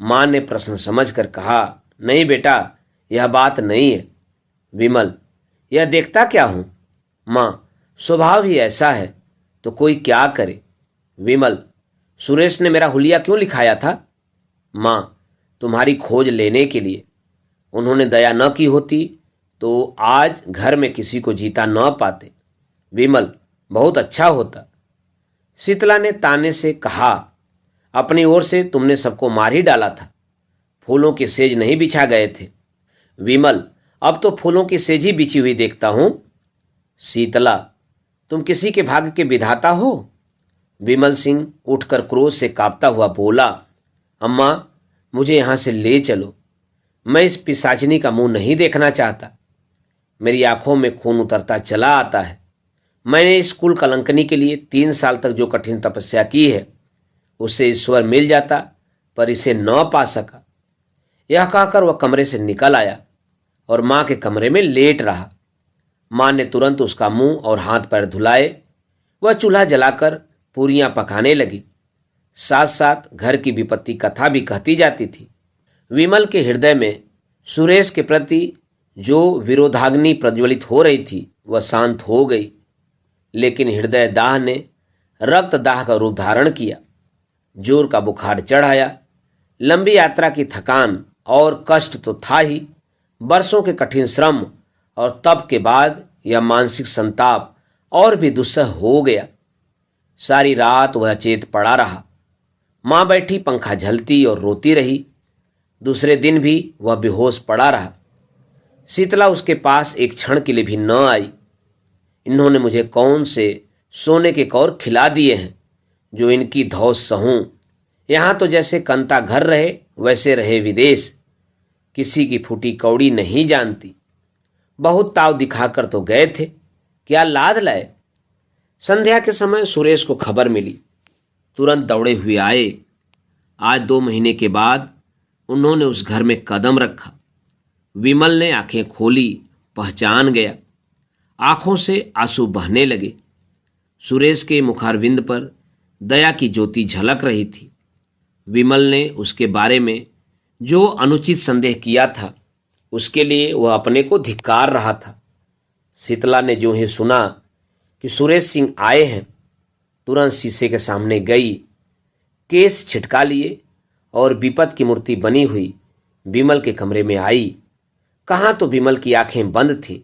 मां ने प्रश्न समझकर कहा, नहीं बेटा, यह बात नहीं है। विमल, यह देखता क्या हूं? मां, स्वभाव ही ऐसा है तो कोई क्या करे। विमल, सुरेश ने मेरा हुलिया क्यों लिखाया था? मां, तुम्हारी खोज लेने के लिए। उन्होंने दया न की होती तो आज घर में किसी को जीता न पाते। विमल, बहुत अच्छा होता। शीतला ने ताने से कहा, अपनी ओर से तुमने सबको मार ही डाला था। फूलों के सेज नहीं बिछा गए थे। विमल, अब तो फूलों की सेज ही बिछी हुई देखता हूं। शीतला, तुम किसी के भाग्य के विधाता हो। विमल सिंह उठकर क्रोध से कांपता हुआ बोला, अम्मा, मुझे यहां से ले चलो। मैं इस पिशाचिनी का मुंह नहीं देखना चाहता। मेरी आंखों में खून उतरता चला आता है। मैंने इस कुल कलंकनी के लिए 3 साल तक जो कठिन तपस्या की है, उससे ईश्वर मिल जाता, पर इसे न पा सका। यह कहकर वह कमरे से निकल आया और मां के कमरे में लेट रहा। मां ने तुरंत उसका मुंह और हाथ पैर धुलाए। वह चूल्हा जलाकर पूरियां पकाने लगी। साथ साथ घर की विपत्ति कथा भी कहती जाती थी। विमल के हृदय में सुरेश के प्रति जो विरोधाग्नि प्रज्वलित हो रही थी वह शांत हो गई, लेकिन हृदय दाह ने रक्त दाह का रूप धारण किया। जोर का बुखार चढ़ आया। लंबी यात्रा की थकान और कष्ट तो था ही, बरसों के कठिन श्रम और तप के बाद यह मानसिक संताप और भी दुस्सह हो गया। सारी रात वह अचेत पड़ा रहा। मां बैठी पंखा झलती और रोती रही। दूसरे दिन भी वह बेहोश पड़ा रहा। शीतला उसके पास एक क्षण के लिए भी न आई। इन्होंने मुझे कौन से सोने के कौर खिला दिए हैं जो इनकी धौस सहूं। यहाँ तो जैसे कंता घर रहे वैसे रहे विदेश। किसी की फूटी कौड़ी नहीं जानती। बहुत ताव दिखाकर तो गए थे, क्या लाद लाए। संध्या के समय सुरेश को खबर मिली। तुरंत दौड़े हुए आए। आज 2 महीने के बाद उन्होंने उस घर में कदम रखा। विमल ने आंखें खोली, पहचान गया। आंखों से आंसू बहने लगे। सुरेश के मुखारविंद पर दया की ज्योति झलक रही थी। विमल ने उसके बारे में जो अनुचित संदेह किया था उसके लिए वह अपने को धिक्कार रहा था। शीतला ने जो ही सुना कि सुरेश सिंह आए हैं, तुरंत शीशे के सामने गई, केस छिटका लिए और विपत की मूर्ति बनी हुई विमल के कमरे में आई। कहाँ तो विमल की आंखें बंद थी,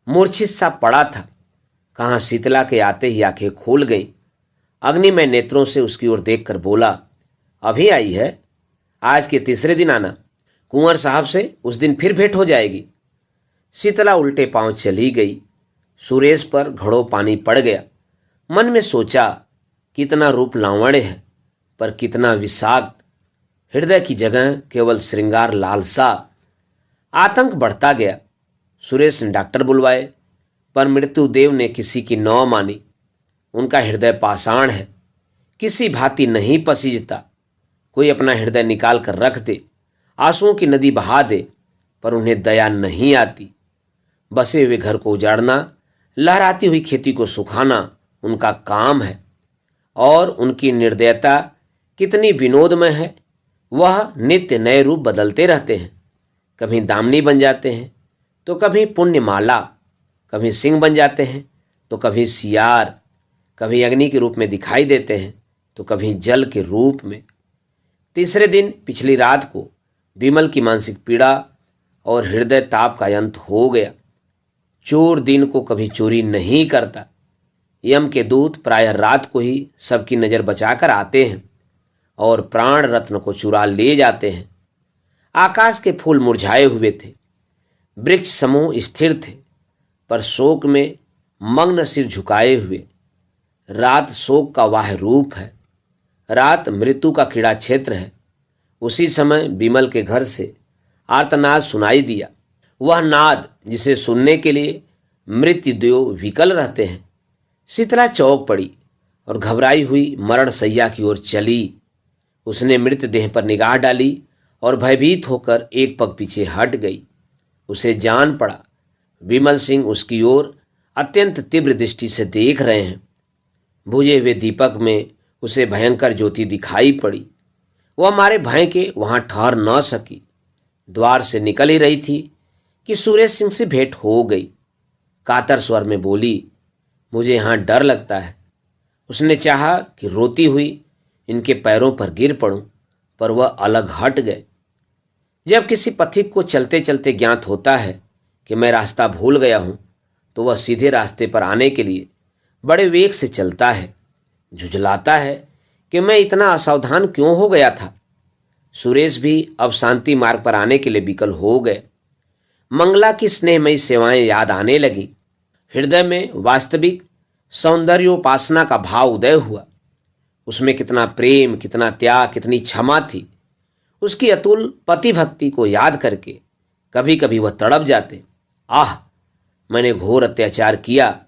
मूर्छित सा पड़ा था। कहाँ शीतला के आते ही आंखें खोल गईं। अग्निमय नेत्रों से उसकी ओर देखकर बोला, अभी आई है? आज के तीसरे दिन आना। कुंवर साहब से उस दिन फिर भेंट हो जाएगी। शीतला उल्टे पांव चली गई। सुरेश पर घड़ों पानी पड़ गया। मन में सोचा, कितना रूप लावण्य है, पर कितना विषाक्त। हृदय की जगह केवल श्रृंगार लालसा। आतंक बढ़ता गया। सुरेश ने डॉक्टर बुलवाए, पर मृत्युदेव ने किसी की न मानी। उनका हृदय पाषाण है, किसी भांति नहीं पसीजता। कोई अपना हृदय निकाल कर रख दे, आंसुओं की नदी बहा दे, पर उन्हें दया नहीं आती। बसे हुए घर को उजाड़ना, लहराती हुई खेती को सुखाना उनका काम है। और उनकी निर्दयता कितनी विनोदमय है। वह नित्य नए रूप बदलते रहते हैं। कभी दामनी बन जाते हैं तो कभी पुण्यमाला, कभी सिंह बन जाते हैं तो कभी सियार, कभी अग्नि के रूप में दिखाई देते हैं तो कभी जल के रूप में। तीसरे दिन पिछली रात को विमल की मानसिक पीड़ा और हृदय ताप का अंत हो गया। चोर दिन को कभी चोरी नहीं करता। यम के दूत प्रायः रात को ही सबकी नज़र बचाकर आते हैं और प्राण रत्न को चुरा ले जाते हैं। आकाश के फूल मुरझाए हुए थे, वृक्ष समूह स्थिर थे, पर शोक में मग्न सिर झुकाए हुए। रात शोक का वाह रूप है, रात मृत्यु का कीड़ा क्षेत्र है। उसी समय विमल के घर से आर्तनाद सुनाई दिया, वह नाद जिसे सुनने के लिए मृत्युदेव विकल रहते हैं। शीतला चौक पड़ी और घबराई हुई मरण सैया की ओर चली। उसने मृतदेह पर निगाह डाली और भयभीत होकर एक पग पीछे हट गई। उसे जान पड़ा विमल सिंह उसकी ओर अत्यंत तीव्र दृष्टि से देख रहे हैं। बुझे हुए दीपक में उसे भयंकर ज्योति दिखाई पड़ी। वह मारे भय के वहां ठहर न सकी। द्वार से निकल ही रही थी कि सुरेश सिंह से भेंट हो गई। कातर स्वर में बोली, मुझे यहाँ डर लगता है। उसने चाहा कि रोती हुई इनके पैरों पर गिर पड़ूं, पर वह अलग हट गए। जब किसी पथिक को चलते चलते ज्ञात होता है कि मैं रास्ता भूल गया हूं, तो वह सीधे रास्ते पर आने के लिए बड़े वेग से चलता है। झुझलाता है कि मैं इतना असावधान क्यों हो गया था। सुरेश भी अब शांति मार्ग पर आने के लिए विकल हो गए। मंगला की स्नेहमयी सेवाएं याद आने लगी। हृदय में वास्तविक सौंदर्योपासना का भाव उदय हुआ। उसमें कितना प्रेम, कितना त्याग, कितनी क्षमा थी। उसकी अतुल पति भक्ति को याद करके कभी कभी वह तड़प जाते। आह, मैंने घोर अत्याचार किया,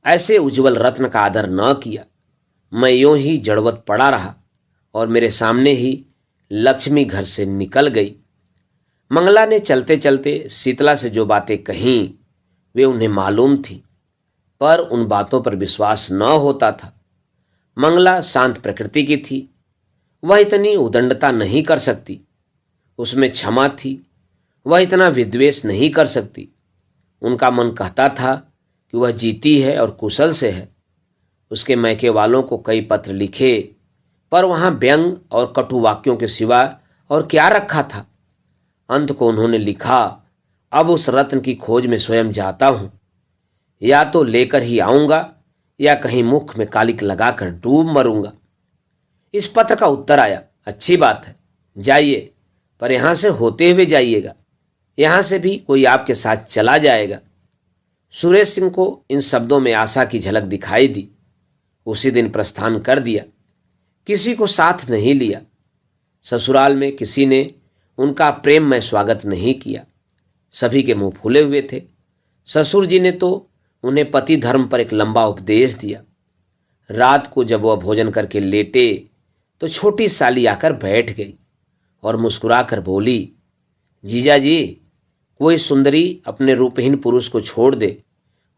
ऐसे उज्जवल रत्न का आदर न किया। मैं यूं ही जड़वत पड़ा रहा और मेरे सामने ही लक्ष्मी घर से निकल गई। मंगला ने चलते चलते शीतला से जो बातें कहीं वे उन्हें मालूम थी, पर उन बातों पर विश्वास न होता था। मंगला शांत प्रकृति की थी, वह इतनी उदंडता नहीं कर सकती। उसमें क्षमा थी, वह इतना विद्वेष नहीं कर सकती। उनका मन कहता था कि वह जीती है और कुशल से है। उसके मैके वालों को कई पत्र लिखे, पर वहाँ व्यंग और कटु वाक्यों के सिवा और क्या रखा था। अंत को उन्होंने लिखा, अब उस रत्न की खोज में स्वयं जाता हूँ, या तो लेकर ही आऊँगा या कहीं मुख में कालिक लगाकर डूब मरूंगा। इस पत्र का उत्तर आया, अच्छी बात है, जाइए, पर यहाँ से होते हुए जाइएगा। यहाँ से भी कोई आपके साथ चला जाएगा। सुरेश सिंह को इन शब्दों में आशा की झलक दिखाई दी। उसी दिन प्रस्थान कर दिया। किसी को साथ नहीं लिया। ससुराल में किसी ने उनका प्रेममय स्वागत नहीं किया। सभी के मुंह फूले हुए थे। ससुर जी ने तो उन्हें पति धर्म पर एक लंबा उपदेश दिया। रात को जब वह भोजन करके लेटे तो छोटी साली आकर बैठ गई और मुस्कुराकर बोली, जीजा जी, कोई सुंदरी अपने रूपहीन पुरुष को छोड़ दे,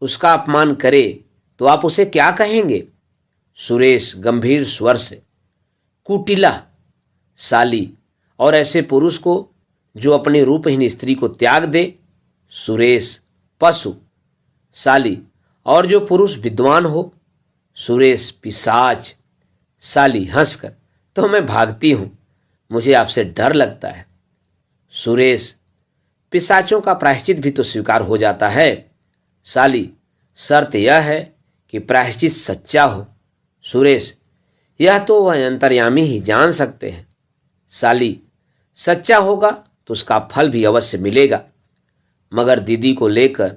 उसका अपमान करे तो आप उसे क्या कहेंगे? सुरेश गंभीर स्वर से, कुटिला साली, और ऐसे पुरुष को जो अपनी रूपहीन स्त्री को त्याग दे? सुरेश पशु साली, और जो पुरुष विद्वान हो? सुरेश पिशाच साली हंसकर, तो मैं भागती हूं, मुझे आपसे डर लगता है। सुरेश पिशाचों का प्रायश्चित भी तो स्वीकार हो जाता है। साली शर्त यह है कि प्रायश्चित सच्चा हो। सुरेश यह तो वह अंतर्यामी ही जान सकते हैं। साली सच्चा होगा तो उसका फल भी अवश्य मिलेगा, मगर दीदी को लेकर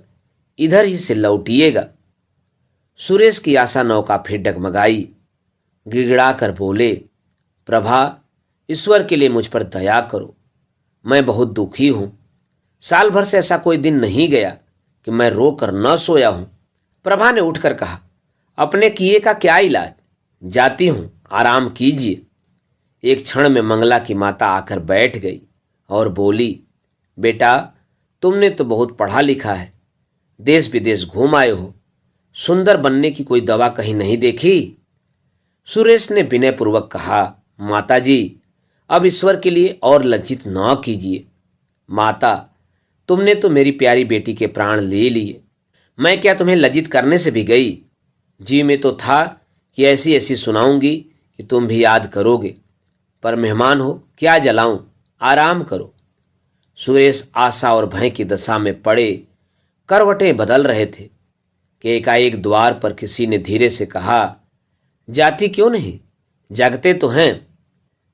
इधर ही से लौटिएगा। सुरेश की आशा नौका फिर डगमगाई। गिड़गिड़ा कर बोले, प्रभा, ईश्वर के लिए मुझ पर दया करो, मैं बहुत दुखी हूं। साल भर से ऐसा कोई दिन नहीं गया कि मैं रो कर न सोया हूं। प्रभा ने उठकर कहा, अपने किए का क्या इलाज, जाती हूं, आराम कीजिए। एक क्षण में मंगला की माता आकर बैठ गई और बोली, बेटा, तुमने तो बहुत पढ़ा लिखा है, देश विदेश घूम आए हो, सुंदर बनने की कोई दवा कहीं नहीं देखी? सुरेश ने विनयपूर्वक कहा, माताजी, अब ईश्वर के लिए और लज्जित न कीजिए। माता, तुमने तो मेरी प्यारी बेटी के प्राण ले लिए, मैं क्या तुम्हें लज्जित करने से भी गई? जी में तो था कि ऐसी ऐसी सुनाऊंगी कि तुम भी याद करोगे, पर मेहमान हो, क्या जलाऊं, आराम करो। सुरेश आशा और भय की दशा में पड़े करवटें बदल रहे थे कि एकाएक द्वार पर किसी ने धीरे से कहा, जाती क्यों नहीं, जागते तो हैं?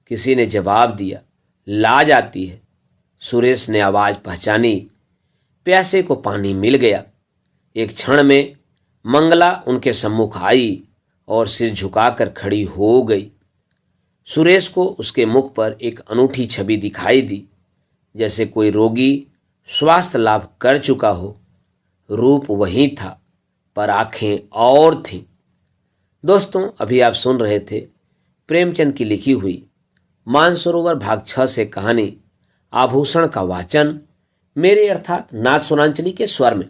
किसी ने जवाब दिया, लाज आती है। सुरेश ने आवाज पहचानी, प्यासे को पानी मिल गया। एक क्षण में मंगला उनके सम्मुख आई और सिर झुकाकर खड़ी हो गई। सुरेश को उसके मुख पर एक अनूठी छवि दिखाई दी, जैसे कोई रोगी स्वास्थ्य लाभ कर चुका हो। रूप वही था, पर आंखें और थीं। दोस्तों, अभी आप सुन रहे थे प्रेमचंद की लिखी हुई मानसरोवर भाग 6 से कहानी आभूषण का वाचन, मेरे अर्थात नाथ सोनांचली के स्वर में।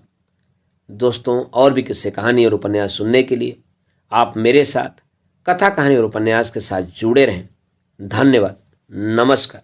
दोस्तों, और भी किस्से, कहानी और उपन्यास सुनने के लिए आप मेरे साथ कथा, कहानी और उपन्यास के साथ जुड़े रहें। धन्यवाद। नमस्कार।